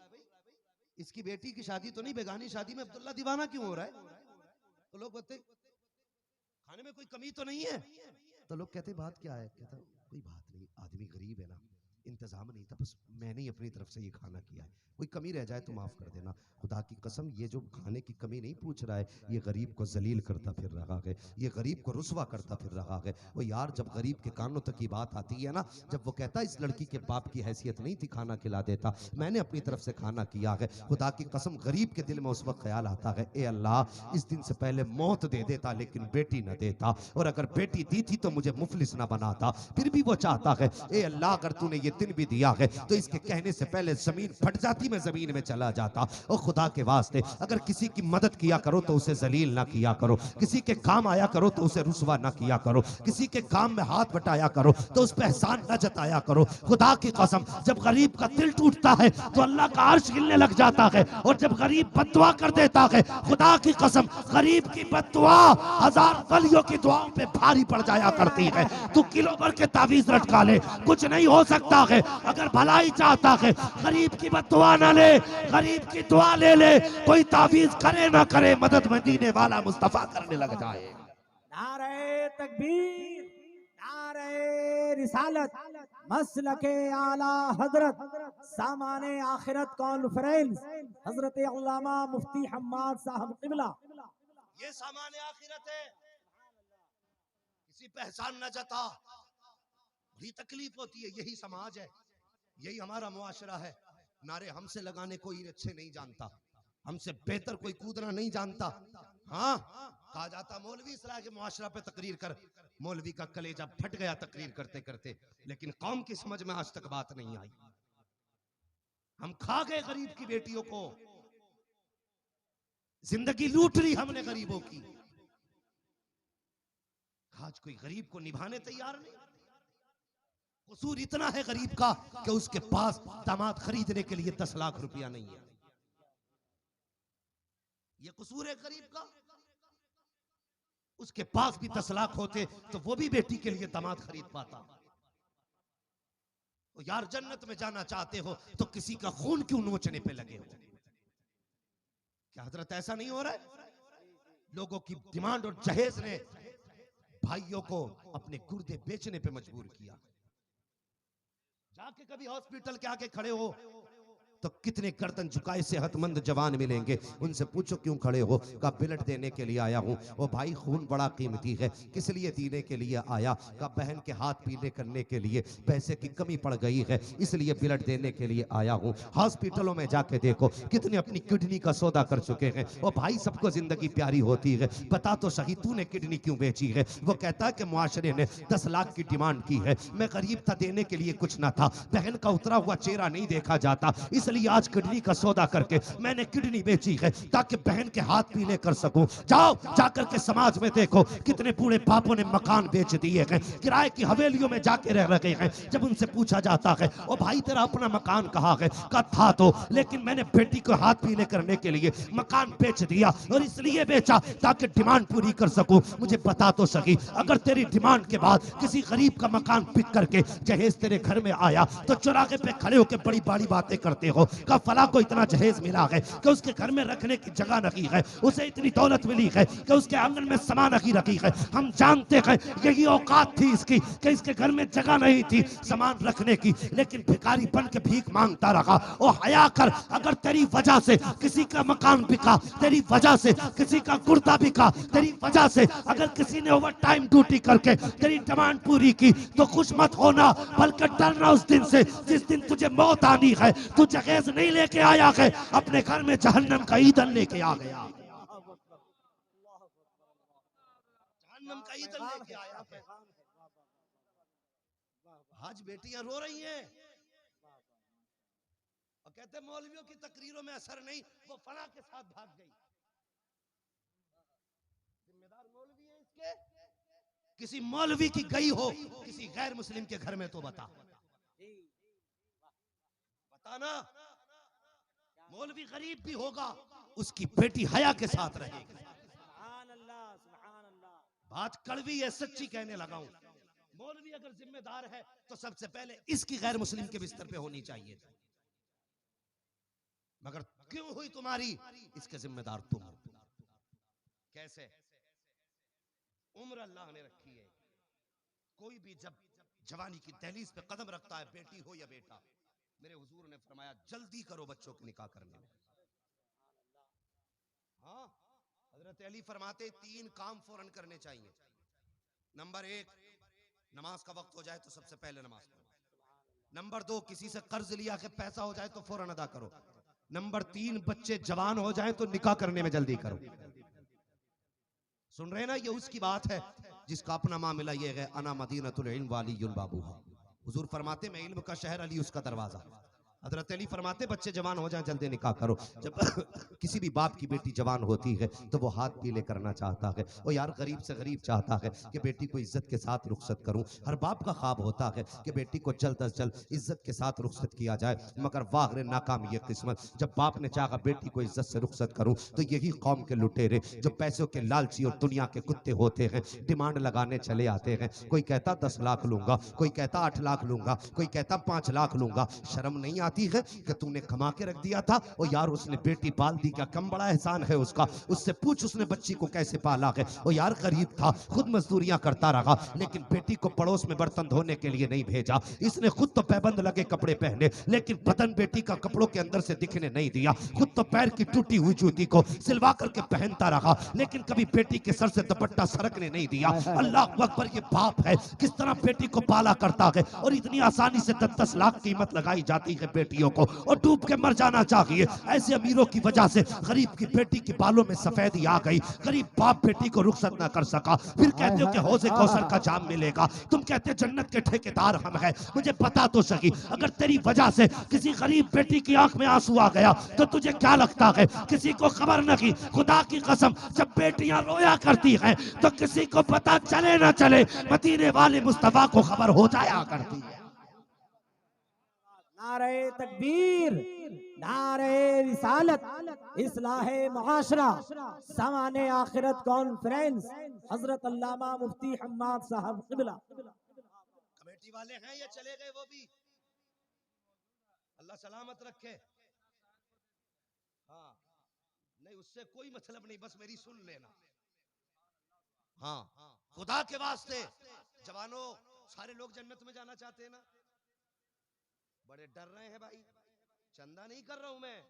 इसकी बेटी की शादी तो नहीं, बेगानी शादी में अब्दुल्ला दीवाना क्यों हो रहा है? तो लोग बोलते खाने में कोई कमी तो नहीं है। तो लोग कहते बात क्या है, कहता कोई बात नहीं, आदमी गरीब है ना, इंतजाम नहीं था, बस मैंने ही अपनी तरफ से ये खाना किया है, कोई कमी रह जाए तो माफ कर देना। खुदा की कसम ये जो खाने की कमी नहीं पूछ रहा है, ये गरीब को जलील करता फिर रहा है, ये गरीब को रुसवा करता फिर रहा है। वो यार जब गरीब के कानों तक की बात आती है ना, जब वो कहता है इस लड़की के बाप की हैसियत नहीं थी खाना खिला देता, मैंने अपनी तरफ से खाना किया है, खुदा की कसम गरीब के दिल में उस वक्त ख्याल आता है ए अल्लाह इस दिन से पहले मौत दे देता लेकिन बेटी न देता, और अगर बेटी दी थी तो मुझे मुफलिस ना बनाता। फिर भी वो चाहता है ए अल्लाह अगर तूने ये दिन भी दिया है तो इसके कहने से पहले जमीन फट जाती, मैं जमीन में चला जाता। और खुदा के वास्ते अगर किसी की मदद किया करो तो उसे जलील ना किया करो, किसी के काम आया करो तो उसे रुसवा ना किया करो, किसी के काम में हाथ बटाया करो तो उस पर एहसान न जताया करो। खुदा की कसम जब गरीब का दिल टूटता है तो अल्लाह का अर्श हिलने लग जाता है, और जब गरीब बद्दुआ कर देता है, खुदा की कसम गरीब की बद्दुआ 1000 वलियों की दुआओं पे भारी पड़ जाया करती है। तू किलो भर के तावीज लटका ले, कुछ नहीं हो सकता। देता है, अगर भलाई चाहता है गरीब की बद्दुआ ना ले, गरीब की दुआ ले ले। कोई तावीज करे ना करे, मदद मदीने वाला मुस्तफा करने लग जाए। नारे तकबीर, नारे रिसालत, मसलके आला हजरत, सामाने आखिरत कॉन्फ्रेंस, हजरत अल्लामा मुफ्ती हम्माद साहब किबला। ये सामाने आखिरत है, किसी पहचान न जता, बड़ी तकलीफ होती है। यही समाज है, यही हमारा मुआशरा है। नारे हमसे लगाने कोई अच्छे नहीं जानता, हमसे बेहतर कोई कूदना नहीं जानता। हाँ, कहा जाता मौलवी इस्लाह के मुआशरा पे तकरीर कर, मौलवी का कलेजा फट गया तकरीर करते करते, लेकिन कौम की समझ में आज तक बात नहीं आई। हम खा गए गरीब की बेटियों को, जिंदगी लूट ली हमने गरीबों की। आज कोई गरीब को निभाने तैयार नहीं। कसूर इतना है गरीब का कि उसके पास दामाद खरीदने के लिए 10 लाख रुपया नहीं है। ये कसूर है गरीब का। उसके पास भी 10 लाख होते तो वो भी बेटी के लिए दामाद खरीद पाता। तो यार जन्नत में जाना चाहते हो तो किसी का खून क्यों नोचने पे लगे हो? क्या हजरत ऐसा नहीं हो रहा है? लोगों की डिमांड और जहेज ने भाइयों को अपने गुर्दे बेचने पे मजबूर किया। जाके कभी हॉस्पिटल के आगे खड़े हो तो कितने गर्दन झुकाए सेहतमंद जवान मिलेंगे, उनसे पूछो क्यों खड़े हो? का ब्लड देने के लिए आया हूं। ओ भाई खून बड़ा कीमती है, किस लिए देने के लिए आया? का बहन के हाथ पीले करने के लिए, पैसे की कमी पड़ गई है इसलिए ब्लड देने के लिए आया हूं। हॉस्पिटलों में जाके देखो कितने अपनी किडनी का सौदा कर चुके हैं। ओ भाई सबको जिंदगी प्यारी होती है, बता तो सही तूने किडनी क्यों बेची है? वो कहता है कि मुआशरे ने 10 लाख की डिमांड की है, मैं गरीब था, देने के लिए कुछ ना था, बहन का उतरा हुआ चेहरा नहीं देखा जाता, इसलिए आज किडनी का सौदा करके मैंने किडनी बेची है ताकि बहन के हाथ पीले कर सकूं। जाओ जाकर के समाज में देखो कितने बूढ़े बापों ने मकान बेच दिए हैं, किराए की हवेलियों में जाके रह रहे हैं। जब उनसे पूछा जाता है ओ भाई तेरा अपना मकान कहाँ है? का था तो, लेकिन मैंने बेटी को हाथ पीले करने के लिए मकान बेच दिया, और इसलिए बेचा ताकि डिमांड पूरी कर सकूं। मुझे बता तो सही, अगर तेरी डिमांड के बाद किसी गरीब का मकान पिक करके जहेज तेरे घर में आया तो चौराहे पे खड़े होकर बड़ी बड़ी बातें करते हो का फला को इतना जहेज मिला है कि उसके घर में रखने की जगह नहीं है, उसे इतनी दौलत मिली है कि उसके आंगन में सामान नहीं रखी है। हम जानते हैं यही औकात थी इसकी कि इसके घर में जगह नहीं थी सामान रखने की, लेकिन भिखारी बन के भीख मांगता रहा। ओ हया कर, अगर तेरी वजह से किसी का मकान बिका, तेरी वजह से किसी का कुर्ता बिका, तेरी वजह से अगर किसी ने ओवर टाइम ड्यूटी करके तेरी डिमांड पूरी की तो खुश मत होना, बल्कि डरना उस दिन से जिस दिन तुझे मौत आनी है। तू जहेज नहीं लेके आया है, अपने घर में जहन्नम का ईंधन लेके आ गया। जहन्नम का ईंधन लेके आया है। आज बेटियां रो रही हैं और कहते मौलवियों की तकरीरों में असर नहीं, वो फला के साथ भाग गई। जिम्मेदार मौलवी है इसके? किसी मौलवी की गई हो किसी गैर मुस्लिम के घर में तो बताना। मौलवी गरीब भी होगा, उसकी बेटी हया के साथ रहेगी। बात कड़वी है, सच्ची कहने लगा हूं। मौलवी अगर जिम्मेदार है तो सबसे पहले इसकी गैर मुस्लिम के बिस्तर पे होनी चाहिए, मगर क्यों हुई तुम्हारी? इसके जिम्मेदार तुम। कैसे? उम्र अल्लाह ने रखी है, कोई भी जब जवानी की दहलीज पे कदम रखता है, बेटी हो या बेटा, मेरे हुजूर ने फरमाया जल्दी करो बच्चों के निकाह करने में। हाँ, हजरत अली फरमाते 3 काम फौरन करने चाहिए। नंबर 1, नमाज का वक्त हो जाए तो सबसे पहले नमाज पढ़ो। नंबर 2, किसी से कर्ज लिया के पैसा हो जाए तो फौरन अदा करो। नंबर 3, बच्चे जवान हो जाए तो निकाह करने में जल्दी करो। सुन रहे ना, ये उसकी बात है जिसका अपना मामला ये है, अना मदीनतुल इल्म वालियुल बाबूहा। हुजूर फरमाते मैं इल्म का शहर, अली उसका दरवाजा। हजरत अली फरमाते बच्चे जवान हो जाएं जल्दी निकाह करो। जब किसी भी बाप की बेटी जवान होती है तो वो हाथ पीले करना चाहता है, वो यार गरीब से गरीब चाहता है कि बेटी को इज्जत के साथ रुखसत करूं। हर बाप का ख्वाब होता है कि बेटी को जल्द अज जल्द इज्जत के साथ रुखसत किया जाए, मगर वाह रे नाकाम ये किस्मत। जब बाप ने चाहा बेटी को इज्जत से रुखसत करूं तो यही कौम के लुटेरे जो पैसों के लालची और दुनिया के कुत्ते होते हैं डिमांड लगाने चले आते हैं। कोई कहता 10 लाख लूंगा, कोई कहता 8 लाख लूंगा, कोई कहता 5 लाख लूंगा। शर्म नहीं आती है कि तूने कमा के रख दिया था और यार उसने बेटी पाल दी, क्या कम बड़ा एहसान है उसका? उससे पूछ उसने बच्ची को कैसे पाला है। और यार गरीब था, खुद मजदूरियां करता रहा, लेकिन बेटी को पड़ोस में बर्तन धोने के लिए नहीं भेजा। इसने खुद तो पैबंद लगे कपड़े पहने, लेकिन बदन बेटी का कपड़ों के अंदर से दिखने नहीं दिया। खुद तो पैर की टूटी हुई जूती को सिलवा करके पहनता रहा, लेकिन कभी बेटी के सर से दुपट्टा सरकने नहीं दिया। अल्लाह अकबर, ये बाप है किस तरह बेटी को पाला करता है। और इतनी आसानी से 10-10 लाख कीमत लगाई जाती है बेटियों को, और डूब के मर जाना चाहिए। ऐसे अमीरों की वजह से गरीब की बेटी के बालों में सफेदी आ गई। गरीब बाप बेटी को रुखसत ना कर सका, फिर कहते हो कि हौज़े कौसर का जाम मिलेगा। तुम कहते जन्नत के ठेकेदार हम हैं। मुझे पता तो सही, अगर तेरी वजह से किसी गरीब बेटी की आंख में आंसू आ गया तो तुझे क्या लगता है किसी को खबर नहीं? खुदा की कसम, जब बेटियां रोया करती हैं तो किसी को पता चले ना चले, मदीने वाले मुस्तफा को खबर हो जाया करती है। नारे तकबीर, नारे रिसालत, इस्लाहे मुआशरा, सामाने आखिरत कॉन्फ्रेंस, हजरत अल्लामा मुफ्ती हम्माद साहब क़िबला। कमेटी वाले हैं ये चले गए, वो भी अल्लाह सलामत रखे। हाँ नहीं, उससे कोई मतलब नहीं, बस मेरी सुन लेना। हाँ खुदा के वास्ते जवानों, सारे लोग जन्नत में जाना चाहते हैं ना? बड़े डर रहे हैं भाई, चंदा नहीं कर रहा हूं मैं,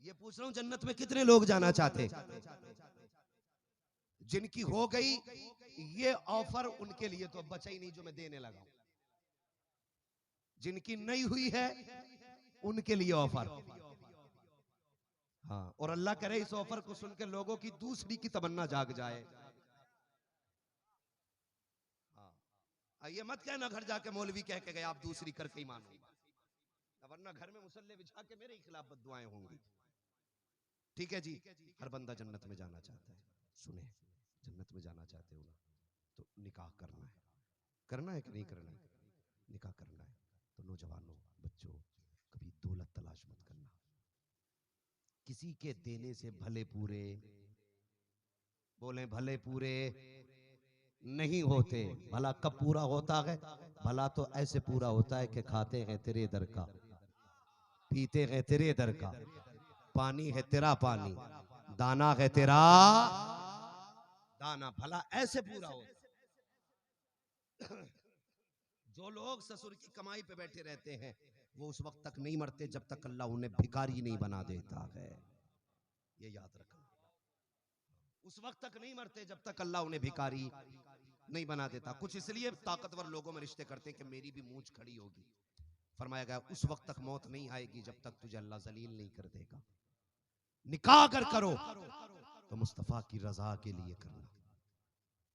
ये पूछ रहा हूं जन्नत में कितने लोग जाना चाहते? जिनकी हो गई ये ऑफर उनके लिए तो बचा ही नहीं जो मैं देने लगा हूं। जिनकी नहीं हुई है उनके लिए ऑफर। हाँ, और अल्लाह करे इस ऑफर को सुन के लोगों की दूसरी की तमन्ना जाग जाए। हाँ, ये मत कहना घर जाके मौलवी कह के गए आप दूसरी करके ही मानूंगा, वरना घर में मुसल्ले बिछा के मेरे खिलाफ बद्दुआएं होंगी। ठीक है जी, हर बंदा जन्नत में जाना चाहता है। सुने, जन्नत में जाना चाहते हो ना तो निकाह करना है। करना है कि नहीं करना है? निकाह करना है तो नौजवानों, बच्चों, कभी दौलत तलाश मत करना। किसी के देने से भले पूरे, बोले भले पूरे नहीं होते। भला कब पूरा होता है? भला तो ऐसे पूरा होता है कि खाते हैं तेरे दर का, पीते हैं तेरे दर का, पानी है तेरा पानी, दाना है तेरा दाना, भला ऐसे पूरा हो। जो लोग ससुर की कमाई पे बैठे रहते हैं वो उस वक्त तक नहीं मरते जब तक अल्लाह उन्हें भिखारी नहीं बना देता है। ये याद रखना, उस वक्त तक नहीं मरते जब तक अल्लाह उन्हें भिखारी नहीं बना देता। कुछ इसलिए ताकतवर लोगों में रिश्ते करते हैं कि मेरी भी मूंछ खड़ी होगी। फरमाया गया उस वक्त तक मौत नहीं आएगी जब तक तुझे अल्लाह जलील नहीं कर देगा। निकाह अगर करो तो मुस्तफा की रजा के लिए करना,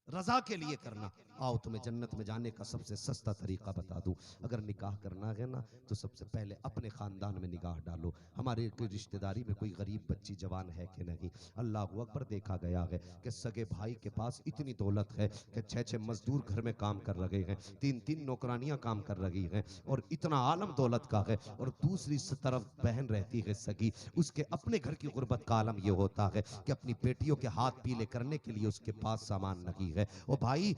रजा के लिए करना। आओ तुम्हें जन्नत में जाने का सबसे सस्ता तरीका बता दूं। अगर निकाह करना है ना तो सबसे पहले अपने खानदान में निगाह डालो, हमारे रिश्तेदारी में कोई गरीब बच्ची जवान है कि नहीं। अल्लाह अकबर, देखा गया है कि सगे भाई के पास इतनी दौलत है कि 6-6 मजदूर घर में काम कर रहे हैं, 3-3 नौकरानियां काम कर रही हैं, और इतना आलम दौलत का है। और दूसरी तरफ बहन रहती है सगी, उसके अपने घर की गुर्बत का आलम यह होता है कि अपनी बेटियों के हाथ पीले करने के लिए उसके पास सामान नहीं है। ओ भाई,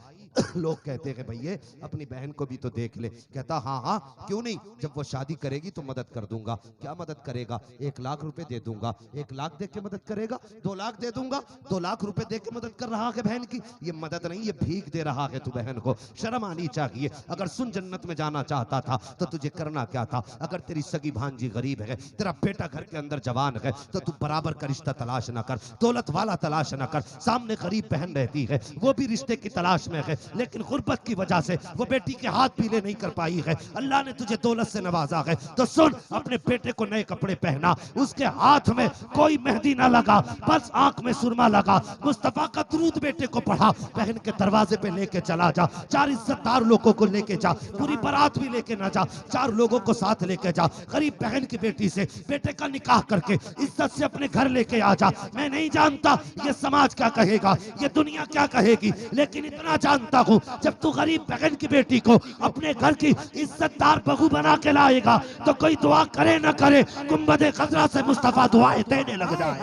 लोग कहते हैं भैया अपनी बहन को भी तो देख ले। कहता हाँ हाँ क्यों नहीं, जब वो शादी करेगी तो मदद कर दूंगा। क्या मदद करेगा? 1 लाख रुपए दे दूंगा। 1 लाख दे के मदद करेगा? 2 लाख दे दूंगा। 2 लाख रुपए दे के मदद कर रहा है बहन की? ये मदद नहीं, ये भीख दे रहा है तू बहन को। शर्म आनी चाहिए। अगर सुन जन्नत में जाना चाहता था तो तुझे करना क्या था? अगर तेरी सगी भांजी गरीब है, तेरा बेटा घर के अंदर जवान है, तो तू बराबर का रिश्ता तलाश ना कर, दौलत वाला तलाश ना कर। सामने गरीब बहन रहती है, वो भी रिश्ते की तलाश में है, लेकिन गुर्बत की वजह से वो बेटी के हाथ पीले नहीं कर पाई है। अल्लाह ने तुझे दौलत से नवाजा है, तो सुन, अपने बेटे को नए कपड़े पहना, उसके हाथ में कोई मेहंदी ना लगा, बस आंख में सुरमा लगा, मुस्तफा का दुरूद बेटे को पढ़ा, बहन के दरवाजे पे लेके चला जा, 4 इज्जतदार लोगों को लेके जा, पूरी बारात भी लेके ना जा, 4 लोगों को साथ लेके जा, गरीब बहन की बेटी से बेटे का निकाह करके इज्जत से अपने घर लेके आ जा। मैं नहीं जानता ये समाज क्या कहेगा, ये दुनिया क्या कहेगी, लेकिन इतना जानता हूं, जब तू गरीब बहन की बेटी को अपने घर की इज्जतदार बहू बना के लाएगा तो कोई दुआ करे ना करे, गुंबदे खजरा से मुस्तफा दुआएं देने लग जाए।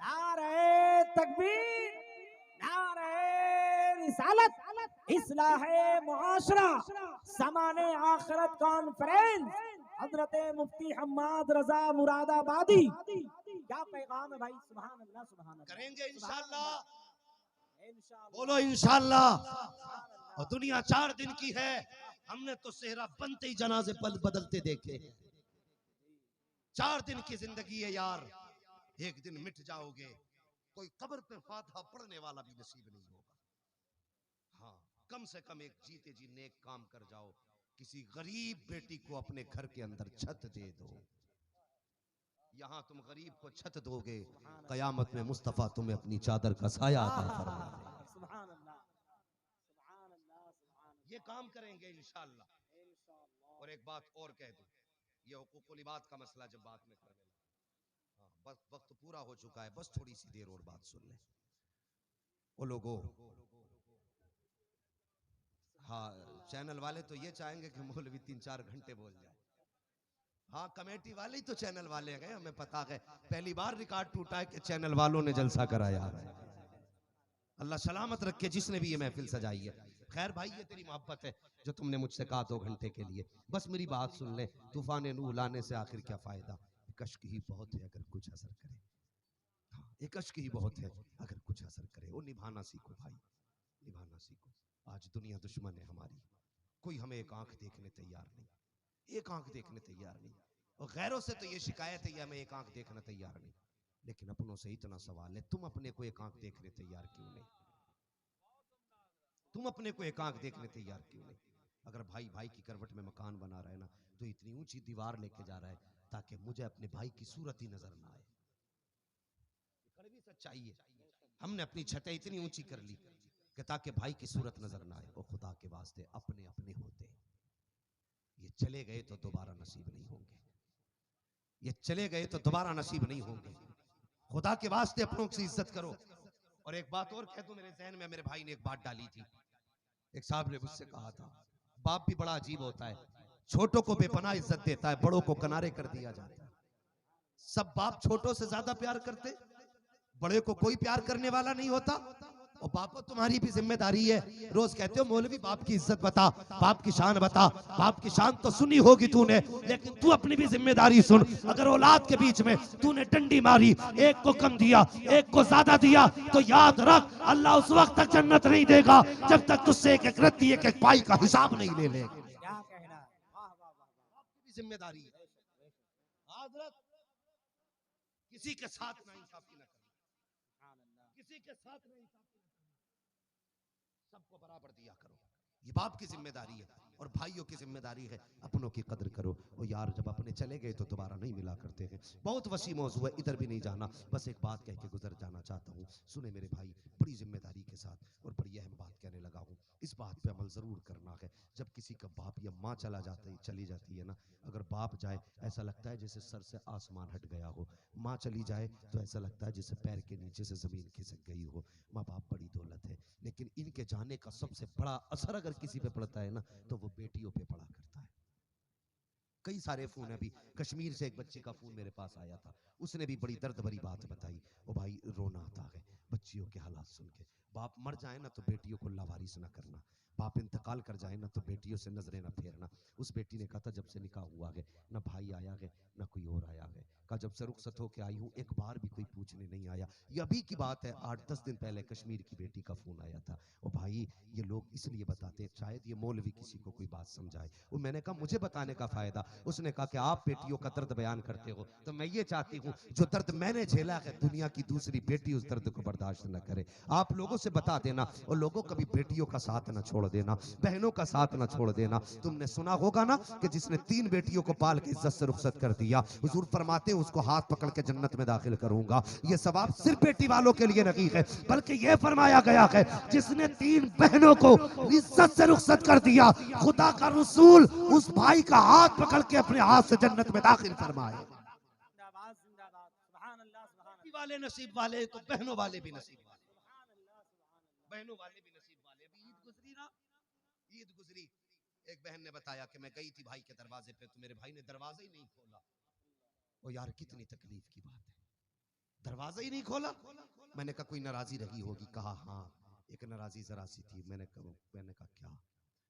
नारे तकबीर, नारे रिसालत, इस्लाहे मुआशरा, समाने आखिरत कॉन्फ्रेंस, हजरत मुफ्ती हम्माद रजा मुरादाबादी। क्या पैगाम है भाई, सुभान अल्लाह, सुभान अल्लाह। करेंगे इंशाअल्लाह, इंशाअल्लाह। बोलो इंशाअल्लाह। और दुनिया 4 दिन की है, हमने तो सेहरा बनते ही जनाजे बदलते देखे। 4 दिन की जिंदगी है यार, एक दिन मिट जाओगे, कोई कब्र पे फातिहा पढ़ने वाला भी नसीब नहीं होगा। हाँ, कम से कम एक जीते जी नेक काम कर जाओ, किसी गरीब बेटी को अपने घर के अंदर छत दे दो। यहाँ तुम गरीब को छत दोगे, कयामत में मुस्तफा तुम्हें अपनी चादर का साया अता फरमाएगा। सुभान अल्लाह, सुभान अल्लाह, सुभान ये काम करेंगे इंशाअल्लाह। अल्लाह। और एक बात और कह दूं, ये हुकूकुल इबाद का मसला जब बात में करने लगा, हाँ बस वक्त पूरा हो चुका है, बस थोड़ी सी देर और बात सुन ले। वो लोगों, हाँ चैनल वाले तो ये चाहेंगे कि मौलवी 3-4 घंटे बोल जाए। हाँ कमेटी वाले ही तो चैनल वाले हैं, हमें पता है, पहली बार रिकॉर्ड टूटा है कि चैनल वालों ने जलसा कराया है। अल्लाह सलामत रखे जिसने भी ये महफिल सजाई है। खैर भाई, ये तेरी मोहब्बत है जो तुमने मुझसे कहा 2 घंटे के लिए, बस मेरी बात सुन ले। तूफान नूह लाने से आखिर क्या फायदा, एक अश्क ही बहुत है अगर कुछ असर करे। हाँ, एक अश्क ही बहुत है अगर कुछ असर करे। वो निभाना सीखो भाई, निभाना सीखो। आज दुनिया दुश्मन है हमारी, कोई हमें एक आंख देखने तैयार नहीं, एक आंख देखने तैयार नहीं। और गैरों से तो ये शिकायत है, ये हमें एक आंख देखना तैयार नहीं, लेकिन अपनों से इतना सवाल है, तुम अपने को एक आंख देखने तैयार क्यों नहीं? तुम अपने को एक आंख देखने तैयार क्यों नहीं? अगर भाई भाई की करवट में मकान बना रहा है ना, तो इतनी ऊंची दीवार लेके जा रहा है ताकि मुझे अपने भाई की सूरत ही नजर ना आए। कड़वी सच्चाई है। हमने अपनी छतें इतनी ऊंची कर ली कि ताकि भाई की सूरत नजर ना आए। और खुदा के वास्ते अपने अपने होते, ये चले गए तो दोबारा नसीब नहीं होंगे, ये चले गए तो दोबारा नसीब नहीं होंगे। खुदा के वास्ते अपनों की इज्जत करो। और एक बात और कह दूं, मेरे जहन में मेरे भाई ने एक बात डाली थी। एक साहब ने मुझसे कहा था, बाप भी बड़ा अजीब होता है, छोटों को बेपनाह इज्जत देता है, बड़ों को किनारे कर दिया जाता है। सब बाप छोटों से ज्यादा प्यार करते, बड़े को कोई प्यार करने वाला नहीं होता। और बापो तुम्हारी भी जिम्मेदारी है, रोज कहते हो मौलवी बाप की इज्जत बता, बाप की शान बता। बाप की शान तो सुनी होगी तूने, लेकिन तू अपनी भी जिम्मेदारी सुन। अगर औलाद के बीच में तूने डंडी मारी, एक को कम दिया एक को ज्यादा दिया, तो याद रख अल्लाह उस वक्त तक जन्नत नहीं देगा जब तक तुझसे एक एक रत्ती एक एक पाई का हिसाब नहीं ले ले। क्या कहना है, वाह वाह वाह वाह। आपकी भी जिम्मेदारी है, याद रख, किसी के साथ नाइंसाफी न करना, किसी के साथ नाइंसाफी न करना, सबको बराबर दिया करो, ये बाप की जिम्मेदारी है। और भाइयों की जिम्मेदारी है अपनों की कदर करो। और यार जब अपने चले गए तो दोबारा नहीं मिला करते हैं। बहुत वसी मौजू है, इधर भी नहीं जाना, बस एक बात कह के गुजर जाना चाहता हूँ। सुने मेरे भाई, बड़ी जिम्मेदारी के साथ और बड़ी अहम बात कहने लगा हूँ, इस बात पे अमल जरूर करना है। जब किसी का बाप या माँ चली जाती है ना, अगर बाप जाए ऐसा लगता है जैसे सर से आसमान हट गया हो, माँ चली जाए तो ऐसा लगता है जैसे पैर के नीचे से जमीन खिसक गई हो। माँ बाप बड़ी दौलत है, लेकिन इनके जाने का सबसे बड़ा असर अगर किसी पे पड़ता है ना, तो वो बेटियों पे पड़ा करता है। कई सारे फोन, अभी कश्मीर से एक बच्चे का फोन मेरे पास आया था, उसने भी बड़ी दर्द भरी बात बताई। ओ भाई रोना आता है बच्चियों के हालात सुन के। बाप मर जाए ना तो बेटियों को लावारिस ना करना, बाप इंतकाल कर जाए ना तो बेटियों से नजरें ना फेरना। उस बेटी ने कहा था जब से निकाह हुआ है ना भाई आया है ना कोई और आया है, कहा जब से रुखसत होके आई हूँ एक बार भी कोई पूछने नहीं आया। ये अभी की बात है, 8-10 दिन पहले कश्मीर की बेटी का फोन आया था। और भाई ये लोग इसलिए बताते हैं शायद ये मौलवी किसी को कोई बात समझाए। वो मैंने कहा मुझे बताने का फायदा। उसने कहा कि आप बेटियों का दर्द बयान करते हो तो मैं ये चाहती हूँ जो दर्द मैंने झेला है दुनिया की दूसरी बेटी उस दर्द को बर्दाश्त न करे। आप लोगों से बता देना और लोगों कभी बेटियों का साथ न छोड़ देना, बहनों का साथ न छोड़ देना। तुमने सुना होगा ना कि जिसने 3 बेटियों को पाल के इज्जत से रुखसत कर दिया, हुजूर फरमाते हैं उसको हाथ पकड़ के जन्नत में दाखिल करूंगा। ये सवाब सिर्फ बेटी वालों के लिए नहीं है, बल्कि यह फरमाया गया है जिसने 3 बहनों को इज्जत से रुखसत कर दिया, खुदा का रसूल उस भाई का हाथ पकड़ के अपने हाथ से जन्नत में दाखिल फरमाए। जिंदाबाद जिंदाबाद सुभान अल्लाह सुभान बेटी वाले नसीब वाले तो बहनों वाले भी नसीब वाले, बहनों वाले भी नसीब वाले। अभी ईद गुजरी ना, ईद गुजरी, एक बहन ने बताया कि मैं गई थी भाई के दरवाजे पे तो मेरे भाई ने दरवाजा ही नहीं खोला। ओ यार कितनी तकलीफ की बात है, दरवाजा ही नहीं खोला। मैंने कहा कोई नाराजी रही होगी। कहा हाँ एक नाराजी जरा सी थी। मैंने कहा क्या?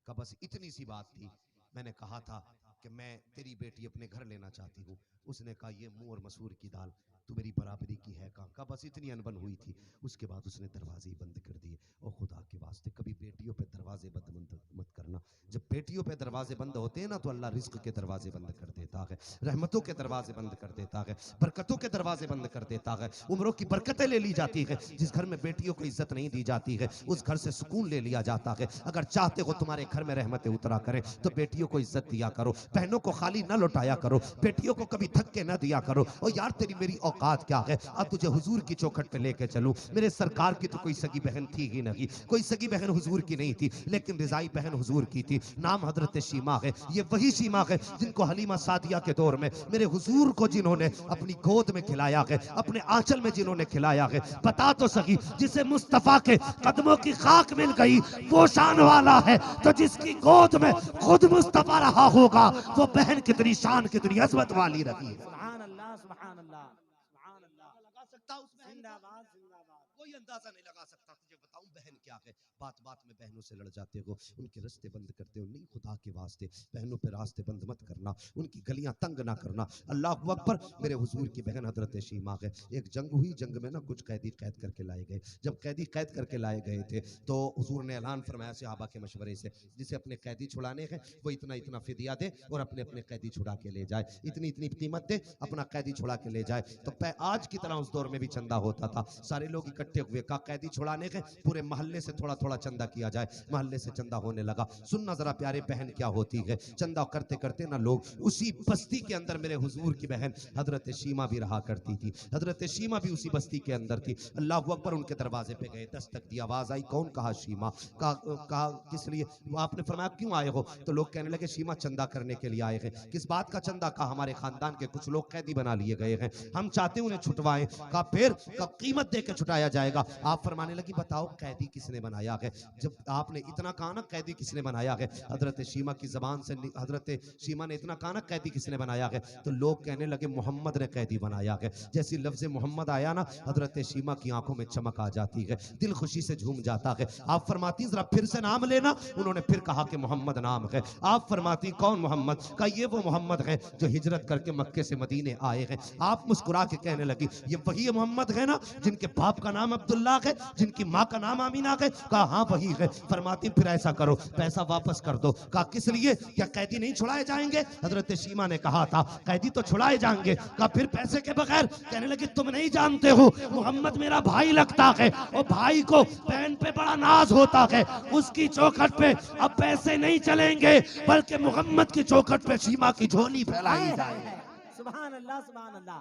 कहा बस इतनी सी बात थी। मैंने कहा था कि मैं तेरी बेटी अपने घर लेना चाहती हूँ। उसने कहा ये मुंह और मसूर की दाल, तू मेरी बराबरी की है कहाँ? का बस इतनी अनबन हुई थी। उसके बाद उसने दरवाजे ही बंद कर दिए। और खुदा के वास्ते कभी बेटियों पे दरवाजे बंद मत करना। जब बेटियों पे दरवाजे बंद होते हैं ना तो अल्लाह रिज्क के दरवाजे बंद कर देता है, रहमतों के दरवाजे बंद कर देता है, बरकतों के दरवाजे बंद कर देता है, उम्रों की बरकतें ले ली जाती है। जिस घर में बेटियों को इज्जत नहीं दी जाती है उस घर से सुकून ले लिया जाता है। अगर चाहते हो तुम्हारे घर में रहमतें उतरा करें तो बेटियों को इज्जत दिया करो, बहनों को खाली न लौटाया करो, बेटियों को कभी धक्के न दिया करो। और यार तेरी मेरी औकात क्या है, अब तुझे हुजूर की चौखट पे लेके चलूं। मेरे सरकार की तो कोई सगी बहन थी ही नहीं, कोई सगी बहन हुजूर की नहीं थी, लेकिन रिजाई बहन हुजूर की थी। नाम हजरत शीमा है। ये वही शीमा है जिनको हलीमा सादिया के दौर में मेरे हुजूर को जिन्होंने अपनी गोद में खिलाया है, अपने आंचल में जिन्होंने खिलाया है। बता तो सही, जिसे मुस्तफा के कदमों की खाक मिल गई वो शान वाला है, तो जिसकी गोद में खुद मुस्तफा रहा होगा वो बहन कितनी शान कितनी अजमत वाली रही है। सुभान अल्लाह सुभान अल्लाह सुभान अल्लाह। लगा सकता उस बहन का? जिंदाबाद जिंदाबाद। कोई अंदाजा नहीं लगा सकता। तुझे बताऊं बहन क्या है। बात बात में बहनों से लड़ जाते हो, उनके रास्ते बंद करते हो। नहीं, खुदा के वास्ते बहनों पे रास्ते बंद मत करना, उनकी गलियां तंग ना करना। अल्लाह अकबर। मेरे हुजूर की बहन हजरत शीमा है। एक जंग हुई, जंग में ना कुछ कैदी कैद करके लाए गए। जब कैदी कैद करके लाए गए थे तो हुजूर ने ऐलान फरमाया सहाबा के मशवरे से, जिसे अपने कैदी छुड़ाने हैं वो इतना इतना फिदिया दे और अपने अपने कैदी छुड़ा के ले जाए, इतनी इतनी कीमत दे, अपना कैदी छुड़ा के ले जाए। तो आज की तरह उस दौर में भी चंदा होता था। सारे लोग इकट्ठे हुए, का कैदी छुड़ाने के पूरे मोहल्ले से थोड़ा थोड़ा चंदा किया जाए। मोहल्ले से चंदा होने लगा। सुनना जरा प्यारे बहन क्या होती है। चंदा करते करते ना लोग, उसी बस्ती के अंदर मेरे हुजूर की बहन हजरत शीमा भी रहा करती थी। हजरत शीमा भी उसी बस्ती के अंदर थी। अल्लाह अकबर। उनके दरवाजे पे गए, दस्तक दी, आवाज आई, कौन? कहा शीमा। कहा किस लिए? आपने फरमाया क्यों आए हो? तो लोग कहने लगे शीमा चंदा करने के लिए आए हैं। किस बात का चंदा? कहा हमारे खानदान के कुछ लोग कैदी बना लिए गए हैं, हम चाहते हैं उन्हें छुटवाएं। कहा फिर? कीमत दे के छुटाया जाएगा। आप फरमाने लगी बताओ कैदी किसने बनाया है? जब आपने इतना कहा ना कैदी किसने बनाया है, हजरत शीमा की जबान से हजरत शीमा ने इतना कहा ना कैदी किसने बनाया है, तो लोग कहने लगे मोहम्मद ने कैदी बनाया है। जैसी लफ्ज मोहम्मद आया ना हजरत शीमा की आंखों में चमक आ जाती है, दिल खुशी से झूम जाता है। आप फरमाती जरा फिर से नाम लेना। उन्होंने फिर कहा कि मोहम्मद नाम है। आप फरमाती कौन मोहम्मद? का ये वो मोहम्मद है जो हिजरत करके मक्के से मदीने आए हैं। आप मुस्कुरा के कहने लगी ये वही मोहम्मद है ना जिनके बाप का नाम अब्दुल्ला है, जिनकी माँ का नाम आमीना है? कहा हाँ वही है। फरमाती फिर ऐसा करो पैसा वापस कर दो। कहा किस लिए? क्या कैदी नहीं छुड़ाए जाएंगे? हजरत शीमा ने कहा था कैदी तो छुड़ाए जाएंगे। कहा फिर पैसे के बगैर? कहने लगी तुम नहीं जानते हो मोहम्मद मेरा भाई लगता है और भाई को बहन पे बड़ा नाज होता है, उसकी चौखट पे अब पैसे नहीं चलेंगे बल्कि मोहम्मद की चौखट पे शीमा की झोली फैलाई जाए। सुभान अल्लाह सुभान अल्लाह।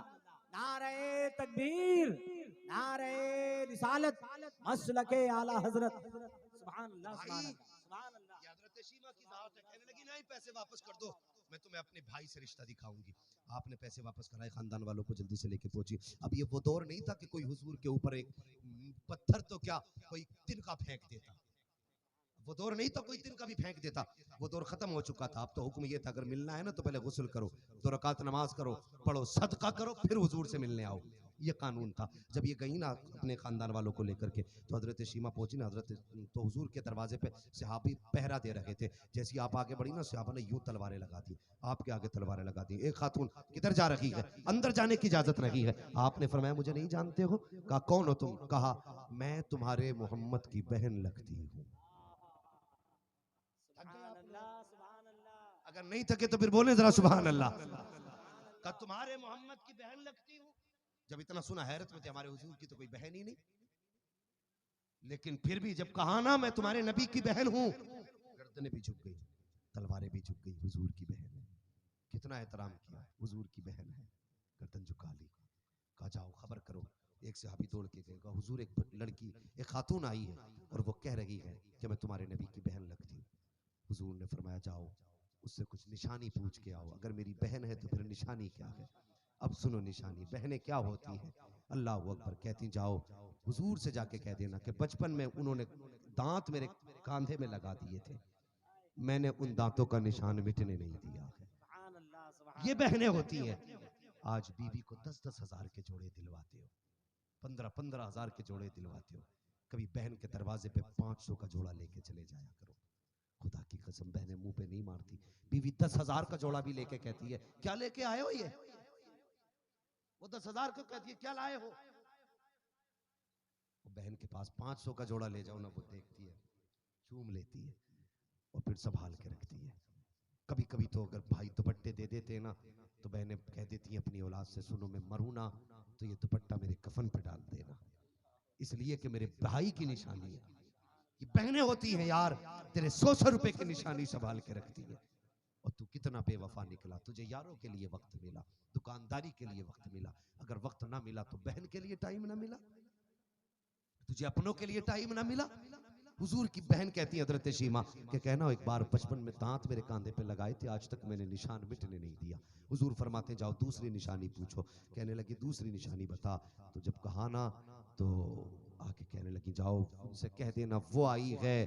नारे तकबीर, नारे रिसालत, मसलके आला हजरत। सुभान अल्लाह सुभान अल्लाह सुभान अल्लाह। हजरत शीमा की बात है, कहने लगी नहीं पैसे वापस कर दो, मैं तुम्हें अपने भाई से रिश्ता दिखाऊंगी। आपने पैसे वापस कराए, खानदान वालों को जल्दी से लेके पहुंची। अब ये वो दौर नहीं था कि कोई हुजूर के ऊपर एक पत्थर तो क्या कोई तिनका फेंक देता, वो दौर नहीं था कोई तिनका भी फेंक देता, वो दौर खत्म हो चुका था। अब तो हुक्म ये था अगर मिलना है ना तो पहले गुस्ल करो, 2 रकात नमाज करो, पढ़ो, सदका करो, फिर हुजूर से मिलने आओ। ये कानून था। जब ये गई ना अपने खानदान वालों को लेकर के, तो हजरत शीमा पहुंची ना, तो हुजूर के दरवाजे पे सहाबी पहरा दे रहे थे। जैसी आप आगे बढ़ी ना, सहाबा ने यूं तलवारें लगा दी, आपके आगे तलवारें लगा दी। एक खातून किधर जा रही है, अंदर जाने की इजाजत नहीं है। आपने फरमाया मुझे नहीं जानते हो? कहा कौन हो तुम? कहा मैं तुम्हारे मोहम्मद की बहन लगती हूँ। अगर नहीं थके तो फिर बोले जरा सुभान अल्लाह। कहा तुम्हारे मोहम्मद की बहन लगती हूँ। जब इतना सुना हैरत में थे, हमारे हुजूर की तो कोई बहन ही नहीं, लेकिन फिर भी जब कहा ना मैं तुम्हारे नबी की बहन हूं, गर्दनें भी झुक गई, तलवारें भी झुक गई। हुजूर की बहन है, कितना एहतराम किया, हुजूर की बहन है, गर्दन झुका ली। कहा जाओ खबर करो। एक सहाबी दौड़ के गए, कहा हुजूर एक लड़की, एक खातून आई है और वो कह रही है कि मैं तुम्हारे नबी की बहन लगती हूँ। हुजूर ने फरमाया जाओ उससे कुछ निशानी पूछ के आओ, अगर मेरी बहन है तो फिर निशानी क्या है। अब सुनो निशानी, बहनें क्या होती हैं। अल्लाह अकबर कहती जाओ हुजूर से जाके कह देना कि बचपन में उन्होंने दांत मेरे कांधे में लगा दिए थे, मैंने उन दांतों का निशान मिटने नहीं दिया है। ये बहनें होती हैं। आज बीवी को 10-10 हजार के जोड़े दिलवाते हो, 15-15 हजार के जोड़े दिलवाते हो। कभी बहन के दरवाजे पे 500 का जोड़ा लेके चले जाया करो। खुदा की कसम बहनें मुंह पे नहीं मारती। बीवी 10,000 का जोड़ा भी लेके कहती है क्या लेके आए हो, ये वो 10,000 को कहती है क्या लाए हो। वो बहन के पास 500 का जोड़ा ले जाओ ना, वो देखती है, चूम लेती है और फिर संभाल के रखती है। कभी कभी तो अगर भाई दुपट्टे दे देते ना, तो बहनें कह देती हैं अपनी औलाद से सुनो मैं मरूं ना तो ये दुपट्टा मेरे कफन पे डाल देना, इसलिए कि मेरे भाई की निशानी है। ये बहनें होती हैं यार, तेरे 100 रुपए की निशानी संभाल के रखती है। और तू कितना बेवफा निकला, तुझे यारों के लिए वक्त मिला, दुकानदारी के लिए वक्त मिला, अगर वक्त ना मिला तो बहन के लिए टाइम ना मिला, तुझे अपनों के लिए टाइम ना मिला। हुजूर की बहन कहती है हजरत शीमा कि कहना एक बार बचपन में दांत मेरे कांधे पे लगाए थे, आज तक मैंने निशान मिटने नहीं दिया। हुजूर फरमाते जाओ दूसरी निशानी पूछो। कहने लगी दूसरी निशानी बता। तो जब कहा ना तो आके कहने लगी जाओ उनसे कह देना वो आई है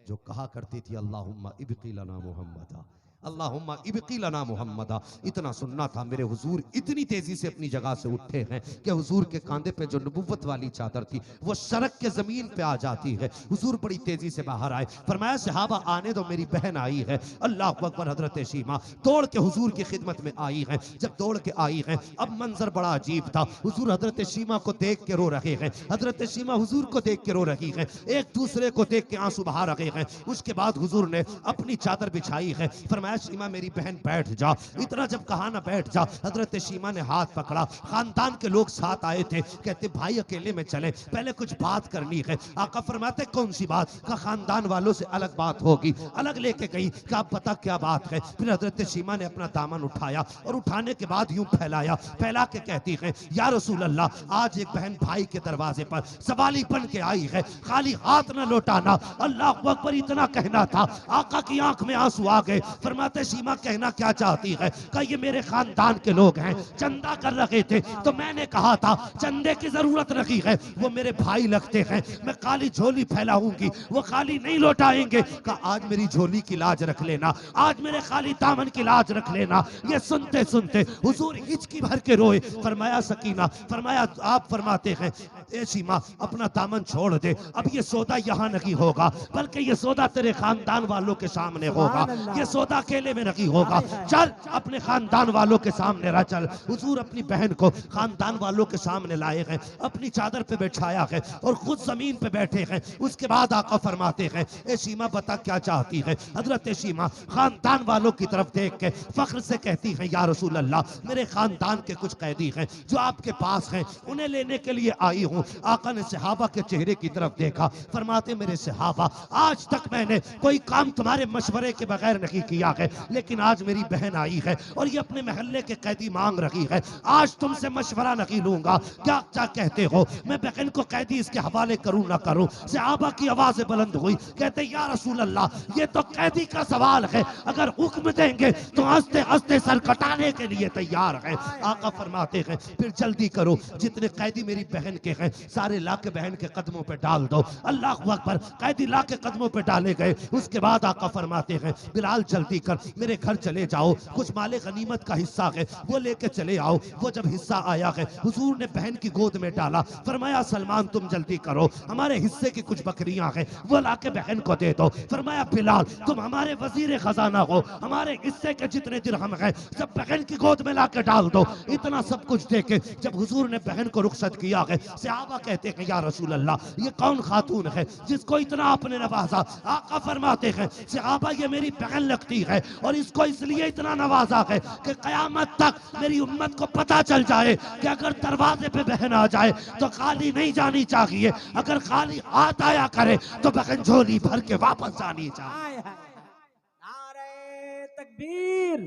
जो कहा करती थी अल्लाहुम्मा इब्की लना मुहम्मदा, अल्लाहुम्मा इब्की लना मुहम्मदा। इतना सुनना था, मेरे हुजूर इतनी तेजी से अपनी जगह से उठे हैं कि हुजूर के कांधे पे जो नबुव्वत वाली चादर थी वो सड़क के जमीन पे आ जाती है। हुजूर बड़ी तेजी से बाहर आए, फरमाया सहाबा आने दो मेरी बहन आई है। अल्लाह अकबर। हजरत शीमा दौड़ के हुजूर की खिदमत में आई है। जब दौड़ के आई है, अब मंजर बड़ा अजीब था। हुजूर हजरत शीमा को देख के रो रहे हैं, हजरत शीमा हुजूर को देख के रो रही है, एक दूसरे को देख के आंसू बहा रहे हैं। उसके बाद हुजूर ने अपनी चादर बिछाई है, फरमाया शीमा मेरी बहन बैठ जा। इतना जब कहा ना बैठ जा, हजरत शीमा ने हाथ पकड़ा। खानदान के लोग साथ आए थे, कहते भाई अकेले में चले, पहले कुछ बात करनी है। आका फरमाते कौन सी बात? का खानदान वालों से अलग बात होगी। अलग लेके गई, क्या पता क्या बात है। फिर हजरत शीमा ने अपना दामन उठाया और उठाने के बाद यूं फैलाया, फैला के कहती है या रसूल अल्लाह, आज एक बहन भाई के दरवाजे पर सवाली बन के आई है, खाली हाथ न लौटाना। अल्लाह अकबर। इतना कहना था, आका की आंख में आंसू आ गए। फरमाते शीमा कहना क्या चाहती है? कहा ये मेरे खानदान के लोग हैं, चंदा कर रहे थे तो मैंने कहा था चंदे की जरूरत नहीं है, वो मेरे भाई लगते हैं, मैं काली झोली फैलाऊंगी, वो खाली नहीं लौटाएंगे। कहा आज मेरी झोली की लाज रख लेना, आज मेरे खाली दामन की लाज रख लेना। ये सुनते सुनते हुजूर हिचकी भर के रोए। फरमाया सकीना, फरमाया आप फरमाते हैं ए शीमा अपना दामन छोड़ दे, अब ये सौदा यहाँ नहीं होगा, बल्कि ये सौदा तेरे खानदान वालों के सामने होगा, ये सौदा अकेले में नहीं होगा, चल अपने खानदान वालों के सामने रह चल। हुजूर अपनी बहन को खानदान वालों के सामने लाए हैं, अपनी चादर पे बैठाया है और खुद जमीन पे बैठे हैं। उसके बाद आका फरमाते हैं ए शीमा बता क्या चाहती है? हजरत शीमा खानदान वालों की तरफ देख के फख्र से कहती है या रसूल अल्लाह, मेरे खानदान के कुछ कैदी हैं जो आपके पास हैं, उन्हें लेने के लिए आई हूँ। आका ने सहाबा के चेहरे की तरफ देखा, फरमाते मेरे सहाबा आज तक मैंने कोई काम तुम्हारे मशवरे के बगैर नहीं किया है, लेकिन आज मेरी बहन आई है और ये अपने महल्ले के कैदी मांग रही है, आज तुमसे मशवरा नहीं लूंगा, क्या क्या कहते हो? मैं बहन को कैदी इसके हवाले करूं ना करूं? सहाबा की आवाजें बुलंद हुई, कहते या रसूल अल्लाह ये तो कैदी का सवाल है, अगर हुक्म देंगे तो हंसते हंसते सर कटाने के लिए तैयार है। आका फरमाते हैं फिर जल्दी करो, जितने कैदी मेरी बहन के हैं सारे ला के बहन के कदमों पे डाल दो। अल्लाह अकबर। कैदी ला के कदमों पे डाले गए। उसके बाद आका फरमाते हैं बिलाल जल्दी कर मेरे घर चले जाओ, कुछ माले गनीमत का हिस्सा है वो लेके चले आओ। वो जब हिस्सा आया है हुजूर ने बहन की गोद में डाला, फरमाया सलमान तुम जल्दी करो, हमारे हिस्से की कुछ बकरियां हैं वो लाके बहन को दे दो। फरमाया बिलाल तुम हमारे वजीर खजाना हो, हमारे हिस्से के जितने दिरहम हैं सब बहन की गोद में लाके डाल दो। इतना सब कुछ देके जब हुजूर ने बहन को रुखसत किया है, सहाबा कहते हैं या रसूल अल्लाह ये कौन खातून है जिसको इतना आपने नवाजा। आका फरमाते हैं सहाबा ये मेरी बहन लगती है और इसको इसलिए इतना नवाजा है कि कयामत तक मेरी उम्मत को पता चल जाए कि अगर दरवाजे पे बहन आ जाए तो खाली नहीं जानी चाहिए, अगर खाली हाथ आया करे तो बहन झोली भर के वापस जानी चाहिए। नारे तकबीर,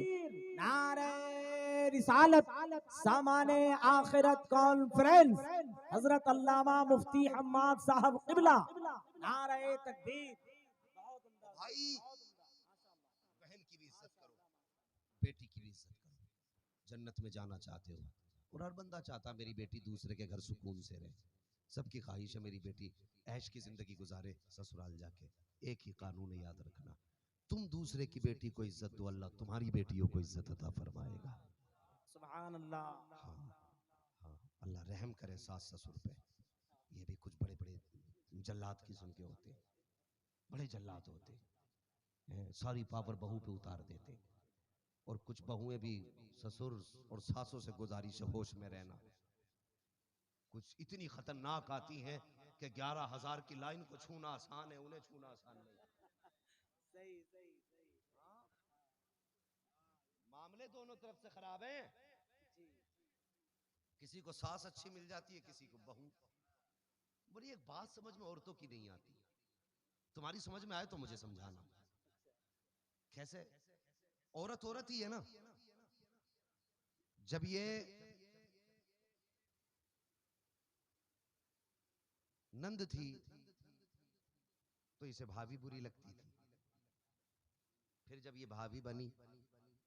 नारे रिसालत, सामाने आखिरत कॉन्फ्रेंस, हजरत अल्लामा मुफ्ती हम्माद साहब क़िबला, नारे तकबीर। भाई बहन की भी इज्जत करो, बेटी की भी इज्जत करो। जन्नत में जाना चाहते हो और हर बंदा चाहता मेरी बेटी दूसरे के घर सुकून से रहे। सबकी ख्वाहिश है मेरी बेटी ऐश की जिंदगी गुजारे ससुराल जाके। एक ही कानून है याद रखना, तुम दूसरे की बेटी को इज्जत दो, अल्लाह तुम्हारी बेटियों को इज्जत अता फरमाएगा। सुभान अल्लाह। हाँ हाँ, अल्लाह रहम करे सास ससुर पे। ये भी कुछ बड़े बड़े जल्लाद किस्म के होते, बड़े जल्लाद होते हैं, सारी पावर बहू पे उतार देते। और कुछ बहुएं भी ससुर और सासों से गुजारिश है होश में रहना। कुछ इतनी खतरनाक आती हैं कि 11,000 की लाइन को छूना आसान है, उन्हें छूना आसान नहीं। सही सही सही। हाँ, मामले दोनों तरफ से खराब हैं। किसी को सास अच्छी मिल जाती है, किसी को बहू। बड़ी एक बात समझ में औरतों की नहीं आती, तुम्हारी समझ में आए तो मुझे समझाना। कैसे? औरत औरत ही है ना। जब ये नंद थी तो इसे भाभी बुरी लगती थी, फिर जब ये भाभी बनी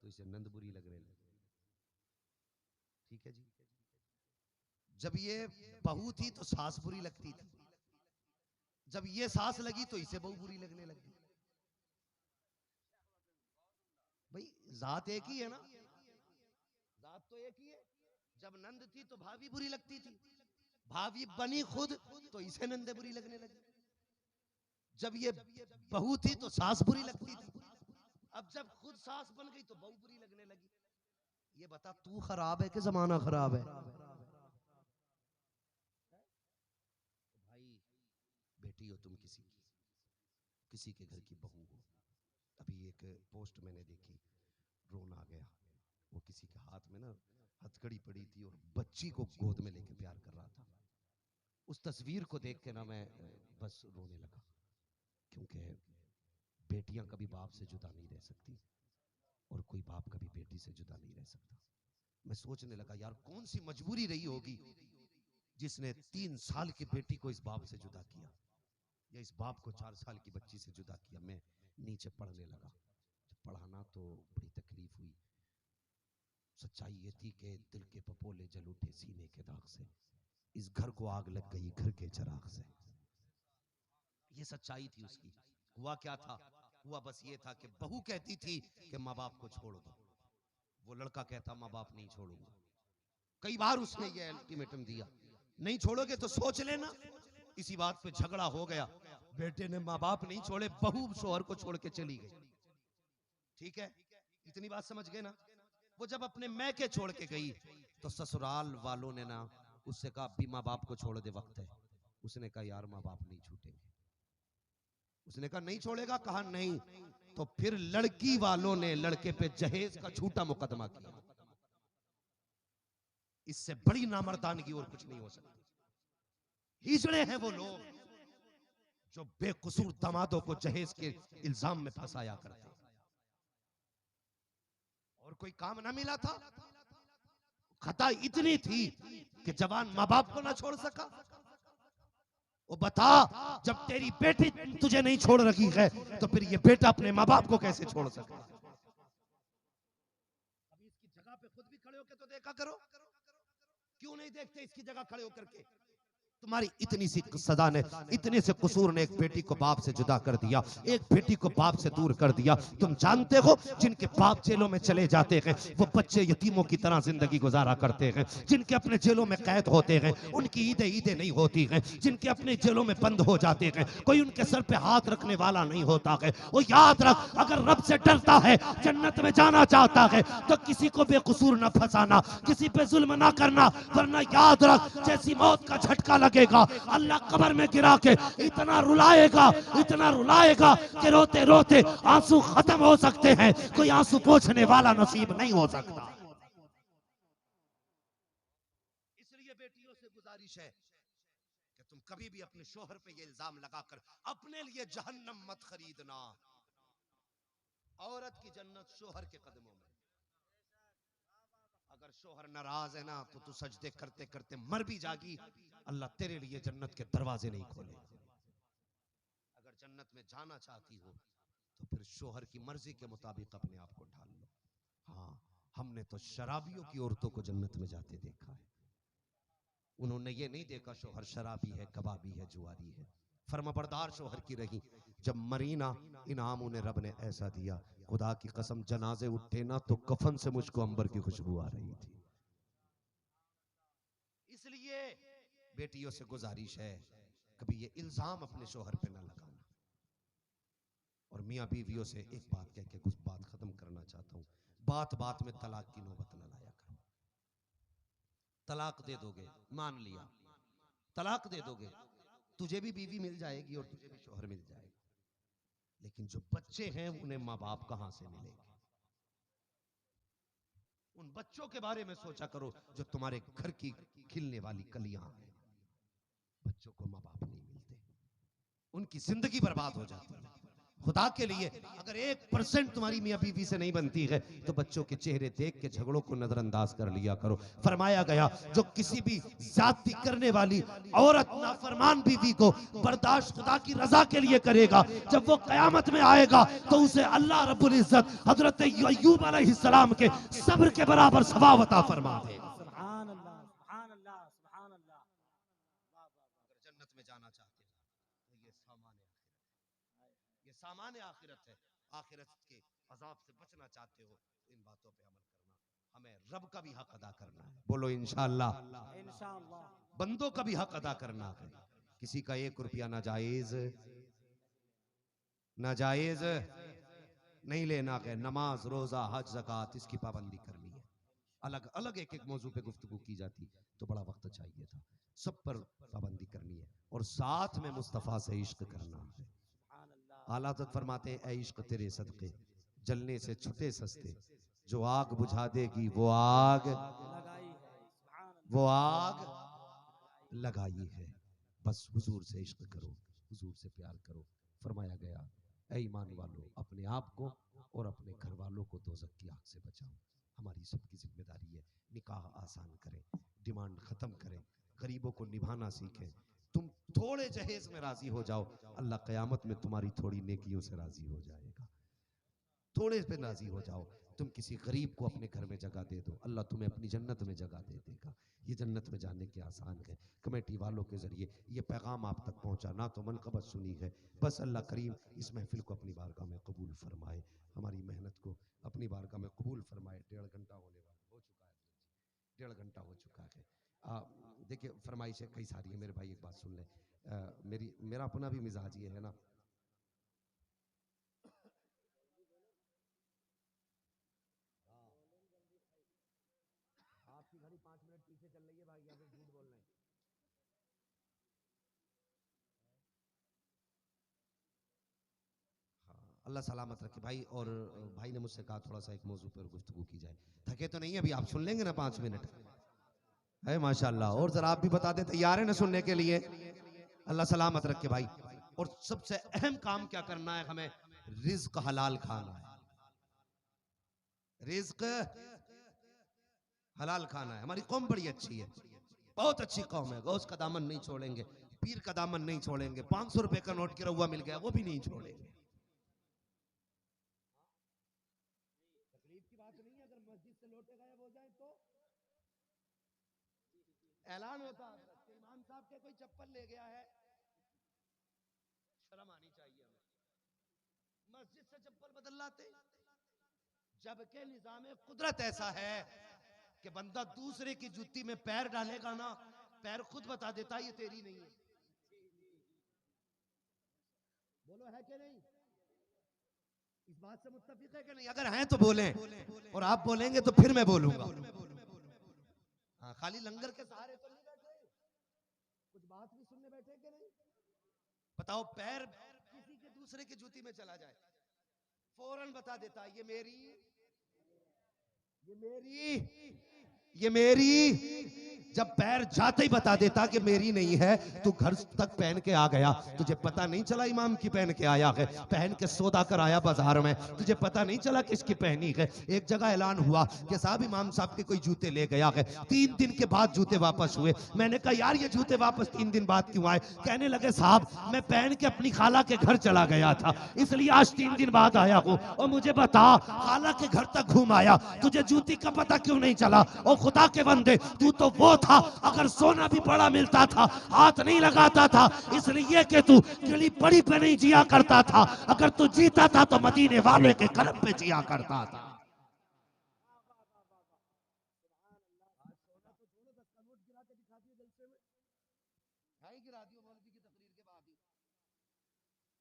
तो इसे नंद बुरी लगने लगी। ठीक है जी। जब ये बहू थी तो सास बुरी लगती थी, जब ये सास लगी तो इसे बहू बुरी लगने लगी। भाई जात एक ही है ना, जात तो एक ही है। जब नंद थी तो भाभी बुरी लगती थी, भाभी बनी खुद तो इसे नंदे बुरी लगने लगी। जब ये बहू थी तो सास बुरी लगती थी, अब जब खुद सास बन गई तो बहू बुरी लगने लगी। ये बता तू खराब है कि जमाना खराब है? भाई बेटी हो तुम किसी के घर की बहू हो। अभी एक पोस्ट मैंने देखी, रोना आ गया। वो किसी के हाथ में ना हथकड़ी पड़ी थी और बच्ची को गोद में लेके प्यार कर रहा था। उस तस्वीर को देख के ना मैं बस रोने लगा, क्योंकि बेटियां कभी बाप से जुदा नहीं रह सकती और कोई बाप कभी बेटी से जुदा नहीं रह सकता। मैं सोचने लगा यार कौन सी मजबूरी रही होगी जिसने 3 साल की बेटी को इस बाप से जुदा किया, या इस बाप को 4 साल की बच्ची से जुदा किया। मैं नीचे पढ़ने लगा, पढ़ाना तो बड़ी तकलीफ हुई। सच्चाई ये थी कि दिल के पपोले जल उठे सीने के दाग से, इस घर को आग लग गई घर के चिराग से। ये सच्चाई थी उसकी। हुआ क्या था? हुआ बस ये था कि बहू कहती थी कि माँ बाप को छोड़ दो, वो लड़का कहता माँ बाप नहीं छोड़ूंगा। कई बार उसने ये अल्टीमेटम दिया, नहीं छोड़ोगे तो सोच लेना। इसी बात पे झगड़ा हो गया, बेटे ने माँ बाप नहीं छोड़े, बहू शोहर को छोड़ के चली गई। ठीक है, इतनी बात समझ गए ना। वो जब अपने मैके छोड़ के गई तो ससुराल वालों ने ना उससे कहा भी माँ बाप को छोड़ दे, वक्त है। उसने कहा यार माँ बाप नहीं छूटेंगे। उसने कहा नहीं छोड़ेगा, कहा नहीं। तो फिर लड़की वालों ने लड़के पे जहेज का झूठा मुकदमा किया। इससे बड़ी नामर्दानगी और कुछ नहीं हो सकती। हिजड़े हैं वो लोग जो बेकसूर दामादों को जहेज के इल्जाम में फंसाया करते। और कोई काम ना मिला था, खता इतनी थी कि जवान माँ बाप को ना छोड़ सका। वो बता, जब तेरी बेटी तुझे नहीं छोड़ रही है तो फिर ये बेटा अपने माँ बाप को कैसे छोड़ सका? अभी इसकी जगह पे खुद भी खड़े होकर तो देखा करो। क्यों नहीं देखते इसकी जगह खड़े होकर के? तुम्हारी इतनी सी सजा ने, इतने से कसूर ने एक बेटी को बाप से जुदा कर दिया, एक बेटी को बाप से दूर कर दिया। तुम जानते हो जिनके बाप जेलों में चले जाते हैं वो बच्चे यतीमों की तरह जिंदगी गुजारा करते हैं। जिनके अपने जेलों में कैद होते हैं उनकी ईदें ईदें नहीं होती हैं। जिनके अपने जेलों में बंद हो जाते हैं कोई उनके सर पे हाथ रखने वाला नहीं होता है। वो याद रख, अगर रब से डरता है, जन्नत में जाना चाहता है तो किसी को बेकसूर न फंसाना, किसी पे जुल्म ना करना, वरना याद रख जैसी मौत का झटका लगेगा अल्लाह कब्र में गिरा के इतना रुलाएगा, इतना रुलाएगा कि रोते रोते आंसू खत्म हो सकते हैं, कोई आंसू पोंछने वाला नसीब नहीं हो सकता। इसलिए बेटियों से गुजारिश है कि तुम कभी भी अपने शोहर पे ये इल्जाम लगाकर अपने लिए जहन्नम मत खरीदना। औरत की जन्नत शोहर के कदमों में। अगर शोहर नाराज है ना तो तू सजदे करते करते मर भी जागी, अल्लाह तेरे लिए जन्नत के दरवाजे नहीं खोले। अगर जन्नत में जाना चाहती हो तो फिर शोहर की मर्जी के मुताबिक अपने आप को ढाल लो। हाँ, हमने तो शराबियों की औरतों को जन्नत में जाते देखा है। उन्होंने ये नहीं देखा शोहर शराबी है, कबाबी है, जुआरी है। फर्माबरदार शोहर की रही। जब मरीना इनाम उन्हें रब ने ऐसा दिया, खुदा की कसम जनाजे उठे ना तो कफन से मुझको अंबर की खुशबू आ रही थी। इसलिए बेटियों से गुजारिश है कभी ये इल्जाम अपने शोहर पे ना लगाना। और मियां बीवियों से एक बात कह के कुछ बात खत्म करना चाहता हूं, बात बात में तलाक की नौबत न लाया करो। तलाक दे दोगे, मान लिया, तलाक दे दोगे, तुझे भी बीवी मिल जाएगी और तुझे भी शोहर मिल जाएगा, लेकिन जो बच्चे हैं उन्हें माँ बाप कहां से मिलेंगे? उन बच्चों के बारे में सोचा करो जो तुम्हारे घर की खिलने वाली कलियां हैं। बच्चों को माँ बाप नहीं मिलते, उनकी जिंदगी बर्बाद हो जाती है। खुदा के लिए अगर 1% तुम्हारी मियां बीवी से नहीं बनती है तो बच्चों के चेहरे देख के झगड़ों को नजरअंदाज कर लिया करो। फरमाया गया जो किसी भी जाति करने वाली औरत नाफरमान बीवी को बर्दाश्त खुदा की रजा के लिए करेगा, जब वो कयामत में आएगा तो उसे अल्लाह रब्बुल इज्जत हजरत अय्यूब अलैहिस्सलाम के सब्र के बराबर सवाब अता फरमा दे। सुभान अल्लाह, सुभान अल्लाह, सुभान अल्लाह। अगर जन्नत में जाना चाहते हो तो ये सामान है, ये सामान आखिरत है। आखिरत के अजाब से बचना चाहते हो तो इन बातों पे अमल करना। हमें रब का भी हक अदा करना है, बोलो इंशाअल्लाह। इंशाअल्लाह। बंदों का भी हक अदा करना है। किसी का 1 रुपया नाजायज नाजायज नहीं लेना है। नमाज, रोजा, हज, ज़कात इसकी पाबंदी करनी है। अलग अलग एक एक मौजू पे गुफ्तगू की जाती तो बड़ा वक्त चाहिए था। सब पर पाबंदी करनी है और साथ में मुस्तफ़ा से इश्क करना है। सुभान अल्लाह। आला हज़रत फरमाते हैं ऐ इश्क तेरे सदके जलने से छुटे सस्ते, जो आग बुझा देगी वो आग लगाई है, सुभान वो अल्लाह। आग लगाई है। बस हुजूर से इश्क करो, हुजूर से प्यार करो। फरमाया गया ऐ ईमान वालों अपने आप को और अपने घर वालों को दोज़ख की आग से बचाओ। हमारी सबकी जिम्मेदारी है निकाह आसान करें, डिमांड खत्म करें, गरीबों को निभाना सीखें। तुम थोड़े जहेज में राजी हो जाओ, अल्लाह कयामत में तुम्हारी थोड़ी नेकियों से राजी हो जाएगा। थोड़े पे राजी हो जाओ, तुम किसी गरीब को अपने घर में जगह दे दो, अल्लाह तुम्हें अपनी जन्नत में जगह दे देगा। ये जन्नत में जाने के आसान है। कमेटी वालों के जरिए ये पैगाम आप तक पहुंचा ना तो मनकबत सुनी है। बस अल्लाह करीम इस महफिल को अपनी बारगाह में कबूल फरमाए, हमारी मेहनत को अपनी बारगाह में कबूल फरमाए। 1.5 घंटा होने वाला हो चुका है, 1.5 घंटा हो चुका है। देखिए फरमाइशें कई सारी है मेरे भाई, एक बात सुन ले। मेरा अपना भी मिजाज ये है ना, आपकी घड़ी 5 मिनट पीछे चल रही है भाई, या फिर झूठ बोल रहे हैं? हाँ, अल्लाह सलामत रखे भाई। और भाई ने मुझसे कहा थोड़ा सा एक मौजू पर गुफ्तगू की जाए। थके तो नहीं, अभी आप सुन लेंगे ना 5 मिनट? है माशाल्लाह। और जरा आप भी बता दें तैयार है ना सुनने के लिए? अल्लाह सलामत रखे भाई। और सबसे अहम काम क्या करना है हमें? रिज्क हलाल खाना है। रिज्क हलाल खाना है। हमारी कौम बड़ी अच्छी है, बहुत अच्छी कौम है। गौस का दामन नहीं छोड़ेंगे, पीर का दामन नहीं छोड़ेंगे, 500 रुपए का नोट गिरा हुआ मिल गया वो भी नहीं छोड़ेंगे। तकलीफ की बात नहीं है, अगर मस्जिद से लोटे गायब हो जाए तो ऐलान होता है, इमाम साहब के कोई चप्पल ले गया है, शर्म आनी चाहिए हमें, मस्जिद से चप्पल बदल लाते, जबकि निजाम कुदरत ऐसा है कि बंदा दूसरे की जूती में पैर डालेगा ना, पैर खुद बता देता ये तेरी नहीं है। बोलो है कि नहीं? इस बात से मुत्तफिक है कि नहीं? अगर हैं तो बोलें, और आप बोलेंगे तो फिर मैं बोलूंगा। हाँ, खाली लंगर के सहारे तो नहीं बैठे, कुछ बात भी सुनने बैठे कि नहीं? बताओ, पैर किसी के दूसरे की जूती में चला जाए, फौरन बता देता ये मेरी, ये मेरी, ये मेरी। जब पैर जाते ही बता देता कि मेरी नहीं है, तू घर तक पहन के आ गया, तुझे पता नहीं चला इमाम की पहन के आया है, पहन के सौदा कर आया बाजार में, तुझे पता नहीं चला किसकी पहनी है। एक जगह ऐलान हुआ कि साहब इमाम साहब के कोई जूते ले गया है, 3 दिन के बाद जूते वापस हुए। मैंने कहा यार ये जूते वापस 3 दिन बाद क्यों आए? कहने लगे साहब मैं पहन के अपनी खाला के घर चला गया था, इसलिए आज 3 दिन बाद आया हूँ। और मुझे बता, खाला के घर तक घूम आया, तुझे जूती का पता क्यों नहीं चला? और खुदा के बंदे, तू तो वो था, अगर सोना भी बड़ा मिलता था हाथ नहीं लगाता था, इसलिए कि तू किली बड़ी पे नहीं जिया करता था। अगर तू जीता था तो मदीने वाले के करम पे जिया करता था।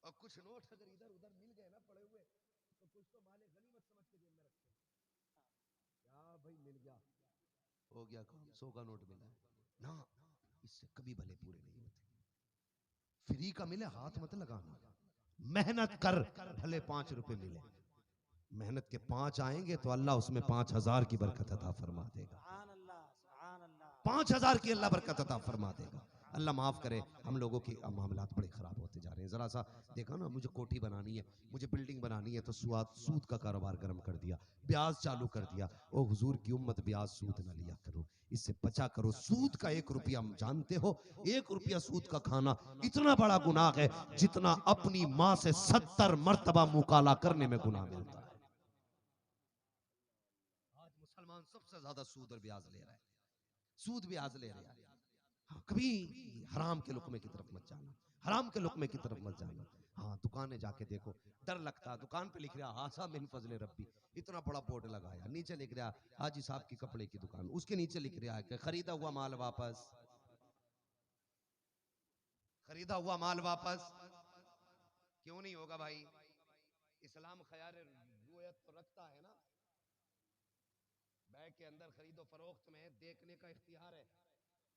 और कुछ नोट अगर इधर उधर मिल गए ना पड़े हुए, तो कुछ तो माले गनीमत समझ के जेब में रखते हैं। क्या भाई मिल गया, हो गया काम, 100 का नोट मिला ना, इससे कभी भले पूरे नहीं होते। फ्री का मिले हाथ मत लगाना, मेहनत कर, भले 5 रुपए मिले, मेहनत के 5 आएंगे तो अल्लाह उसमें 5000 की बरकत अता फरमा देगा, 5000 की अल्लाह बरकत अता फरमा देगा। अल्लाह माफ करे, हम लोगों के मामलात बड़े खराब होते जा रहे हैं। जरा सा देखा ना, मुझे कोठी बनानी है, मुझे बिल्डिंग बनानी है, तो सूद का कारोबार गर्म कर दिया, ब्याज चालू कर दिया। ओ हुजूर की उम्मत, ब्याज सूद ना लिया करो, इससे बचा करो। सूद का 1 रुपया हम जानते हो, 1 रुपया सूद का खाना इतना बड़ा गुनाह है जितना अपनी माँ से 70 मर्तबा मुकाला करने में गुनाह मिलता है। आज मुसलमान सबसे ज्यादा सूद और ब्याज ले रहा है, सूद ब्याज ले रहा है। हाँ, कभी हराम के लुकमे की तरफ मत जाना, हराम के लुकमे की तरफ मत जाना। हाँ, दुकानें जाके देखो, डर लगता, दुकान पे लिख रहा हासा मिन फजले रब्बी, इतना बड़ा बोर्ड लगाया, नीचे लिख रहा हाजी साहब की कपड़े की दुकान, उसके नीचे लिख रहा है कि खरीदा हुआ माल वापस, खरीदा हुआ माल वापस। क्यों नहीं होगा भाई? इस्लाम ख्याल रुयत तो रखता है ना, बैग के अंदर खरीदो फरोख्त में देखने का इख्तियार है,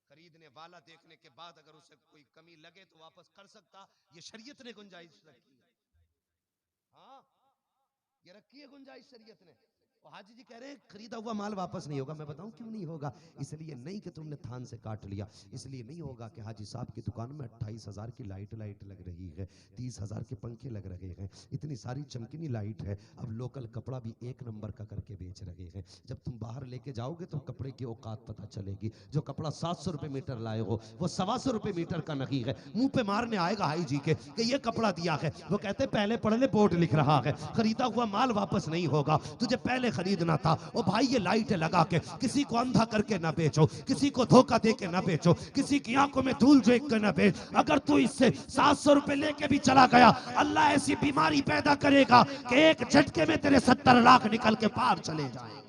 खरीदने वाला देखने के बाद अगर उसे कोई कमी लगे तो वापस कर सकता, ये शरीयत ने गुंजाइश रखी है। हाँ, ये रखी है गुंजाइश शरीयत ने। और हाजी जी कह रहे हैं खरीदा हुआ माल वापस नहीं होगा। मैं बताऊं क्यों नहीं होगा? इसलिए नहीं कि तुमने थान से काट लिया, इसलिए नहीं होगा कि हाजी साहब की दुकान में 28,000 की लाइट लग रही है, 30,000 के पंखे लग रहे हैं, इतनी सारी चमकीनी लाइट है। अब लोकल कपड़ा भी 1 नंबर का करके बेच रहे हैं। जब तुम बाहर लेके जाओगे तो कपड़े की औकात पता चलेगी। जो कपड़ा 700 रुपए मीटर लाए हो वो 125 रुपए मीटर का नहीं है। मुंह पे मारने आएगा हाई जी के कि ये कपड़ा दिया है, वो कहते पहले पढ़ ले, बोर्ड लिख रहा है खरीदा हुआ माल वापस नहीं होगा, तुझे पहले खरीदना था। ओ भाई, ये लाइट लगा के किसी को अंधा करके ना बेचो, किसी को धोखा दे के ना बेचो, किसी की आंखों में धूल झोंक के ना बेच। अगर तू इससे 700 रुपए लेके भी चला गया, अल्लाह ऐसी बीमारी पैदा करेगा कि एक झटके में तेरे 70 लाख निकल के पार चले जाएंगे।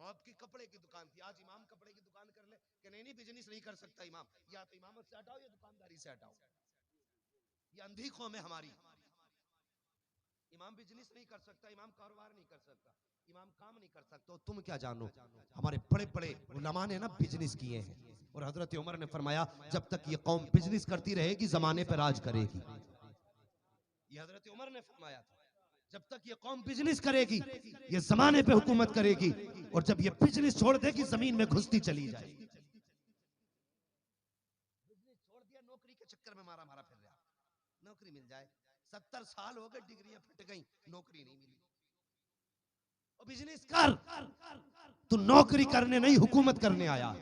आपकी कपड़े की दुकान थी, आज इमाम कपड़े की दुकान कर ले कि नहीं बिजनेस नहीं कर सकता इमाम, या तो इमामत से हटाओ या दुकानदारी से हटाओ। ये अंधी कौम है हमारी। इमाम बिजनेस नहीं कर सकता, इमाम कारोबार नहीं कर सकता, इमाम काम नहीं कर सकता। तुम क्या जानो? हमारे बड़े बड़े उलमा ने ना बिजनेस किए हैं, और हजरत उमर ने फरमाया जब तक ये कौम बिजनेस करती रहेगी जमाने पर राज करेगी। ये हजरत उमर ने फरमाया था, जब तक ये कौम बिजनेस करेगी ये जमाने पे हुकूमत करेगी, और जब ये बिजनेस छोड़ देगी जमीन में घुसती चली जाएगी। बिजनेस छोड़ दिया, नौकरी के चक्कर में मारा मारा फिर रहा, नौकरी मिल जाए। 70 साल हो गए, डिग्रियां फट गई, नौकरी नहीं मिली। और बिजनेस कर, तू नौकरी करने नहीं हुकूमत करने आया,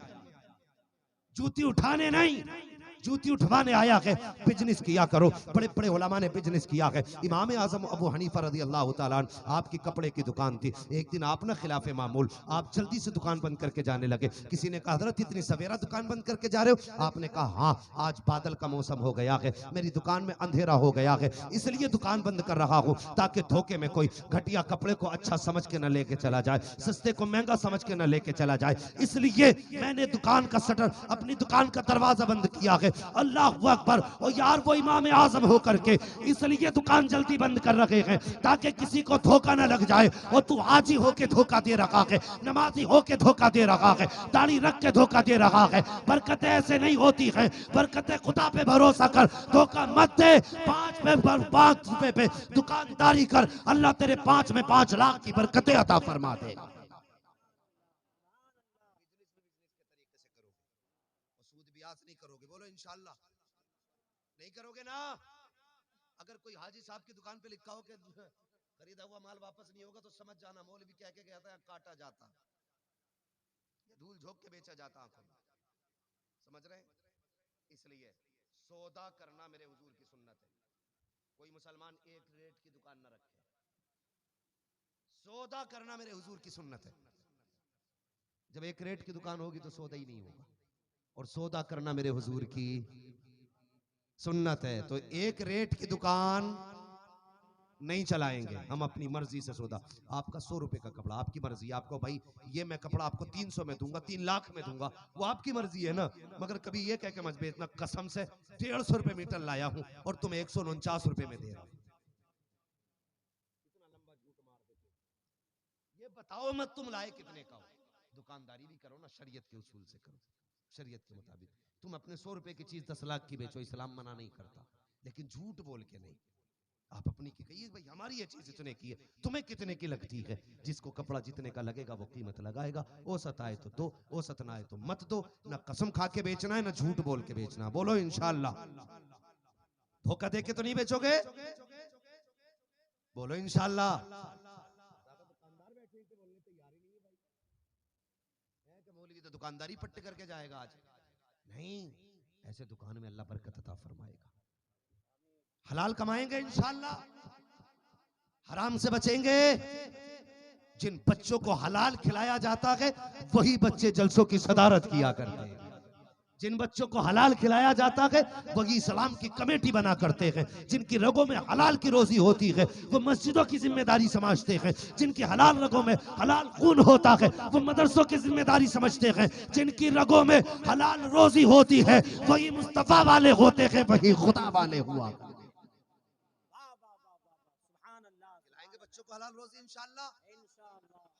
जूती उठाने नहीं, जूती उठवाने आया है, बिजनेस किया करो। बड़े बड़े उलमा ने बिजनेस किया है। इमाम आजम अबू हनीफा रज़ी अल्लाह तआला अन्हु, आपकी कपड़े की दुकान थी। एक दिन आप ना खिलाफे मामूल आप जल्दी से दुकान बंद करके जाने लगे। किसी ने कहा हज़रत इतनी सवेरा दुकान बंद करके जा रहे हो? आपने कहा हाँ, आज बादल का मौसम हो गया है, मेरी दुकान में अंधेरा हो गया है, इसलिए दुकान बंद कर रहा हूँ, ताकि धोखे में कोई घटिया कपड़े को अच्छा समझ के न लेके चला जाए, सस्ते को महंगा समझ के न लेके चला जाए, इसलिए मैंने दुकान का शटर, अपनी दुकान का दरवाजा बंद किया है। अल्लाह अकबर। और यार वो इमाम आजम हो करके इसलिए दुकान जल्दी बंद कर रखे हैं ताकि किसी को धोखा न लग जाए। और तू हाजी होके धोखा दे रखा है, नमाजी होके धोखा दे रखा है, दाढ़ी रख के धोखा दे रहा है। बरकतें ऐसे नहीं होती है, बरकतें खुदा पे भरोसा कर, धोखा मत दे। 5 रुपए पे दुकानदारी कर, अल्लाह तेरे 5 में 5 लाख की बरकतें अता फरमा देगा। सूद ब्याज नहीं करोगे, बोलो इंशाल्लाह नहीं करोगे ना। अगर कोई हाजी साहब की दुकान पे लिखा हो कि खरीदा हुआ माल वापस नहीं होगा तो समझ जाना मौलवी कह के गया था, काटा जाता, धूल झोंक के बेचा जाता आंखों में। समझ रहे हैं? इसलिए सौदा करना मेरे हुजूर की सुन्नत है। कोई मुसलमान एक रेट की दुकान न रखे, सौदा करना मेरे हुजूर की सुन्नत है। जब एक रेट की दुकान होगी तो सौदा ही नहीं होगा, और सौदा करना मेरे हुजूर की सुन्नत है। तो एक रेट की दुकान नहीं चलाएंगे हम, अपनी मर्जी से सौदा। आपका 100 रुपए का कपड़ा, आपकी मर्जी, आपको भाई ये मैं कपड़ा आपको 300 में दूंगा, 3 लाख में दूंगा, वो आपकी मर्जी है ना। मगर कभी ये कह के मत बेचना कसम से 150 रुपए मीटर लाया हूं और तुम 149 रुपए में दे रहा हूं। इतना लंबा झूठ मार देते, ये बताओ मत तुम लाए कितने का हो। दुकानदारी भी करो ना, शरीयत के उसूल से करो, शरीयत के मुताबिक। तुम अपने 100 रुपए की चीज 10 लाख की बेचो, इस्लाम मना नहीं करता, लेकिन झूठ बोल के नहीं। आप अपनी की कहिए भाई हमारी ये चीज इतने की है, तुम्हें कितने की लगती है। जिसको कपड़ा जितने का लगेगा वो कीमत लगाएगा। औसत आए तो दो, औसत ना आए तो मत दो। ना कसम खा के बेचना है, ना झूठ बोल के बेचना। बोलो इंशाल्लाह। धोखा दे के तो नहीं बेचोगे, बोलो इंशाल्लाह। दुकानदार बैठे थे बोलने तैयार ही नहीं है भाई, है कि मौलवी तो दुकानदारी पट्टे करके जाएगा आज। नहीं, ऐसे दुकान में अल्लाह बरकत अता फरमाएगा। हलाल कमाएंगे इंशाल्लाह, हराम से बचेंगे। जिन बच्चों को हलाल खिलाया जाता है वही बच्चे जलसों की सदारत किया करते हैं। जिन बच्चों को हलाल खिलाया जाता है वही इस्लाम की कमेटी बना करते हैं। जिनकी रगों में हलाल की रोजी होती है वो मस्जिदों की जिम्मेदारी समझते हैं। जिनकी हलाल रगों में हलाल खून होता है वो मदरसों की जिम्मेदारी समझते हैं। जिनकी रगों में हलाल रोजी होती है वही मुस्तफा वाले होते हैं, वही खुदा वाले हुआ। खिलाएंगे बच्चों को हलाल रोजी इंशाअल्लाह।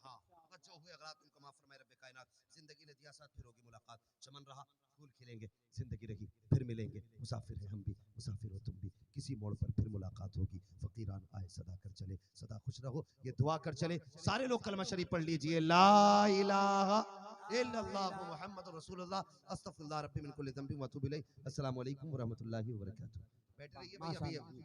हाँ, बच्चों हुए अगर तुमको माफ फरमाए रब्बे कायनात। जिंदगी ने दिया साथ, फिर होगी मुलाकात। चमन रहा, फूल खिलेंगे, जिंदगी रही, फिर मिलेंगे। मुसाफिर है हम भी, मुसाफिर हो तुम भी, किसी मोड़ पर फिर मुलाकात होगी। फकीरान आए सदा कर चले, सदा खुश रहो, ये दुआ कर चले। सारे लोग कलमा शरीफ पढ़ लीजिए, ला इलाहा इल्लल्लाहु मुहम्मदुर रसूलुल्लाह, अस्तगफिरुल्लाह रब्बी मिन कुल्ली ज़ंबिन व अतूबु इलैह। अस्सलामु अलैकुम व रहमतुल्लाहि व बरकातहू। बैठे रहिए भाई, अभी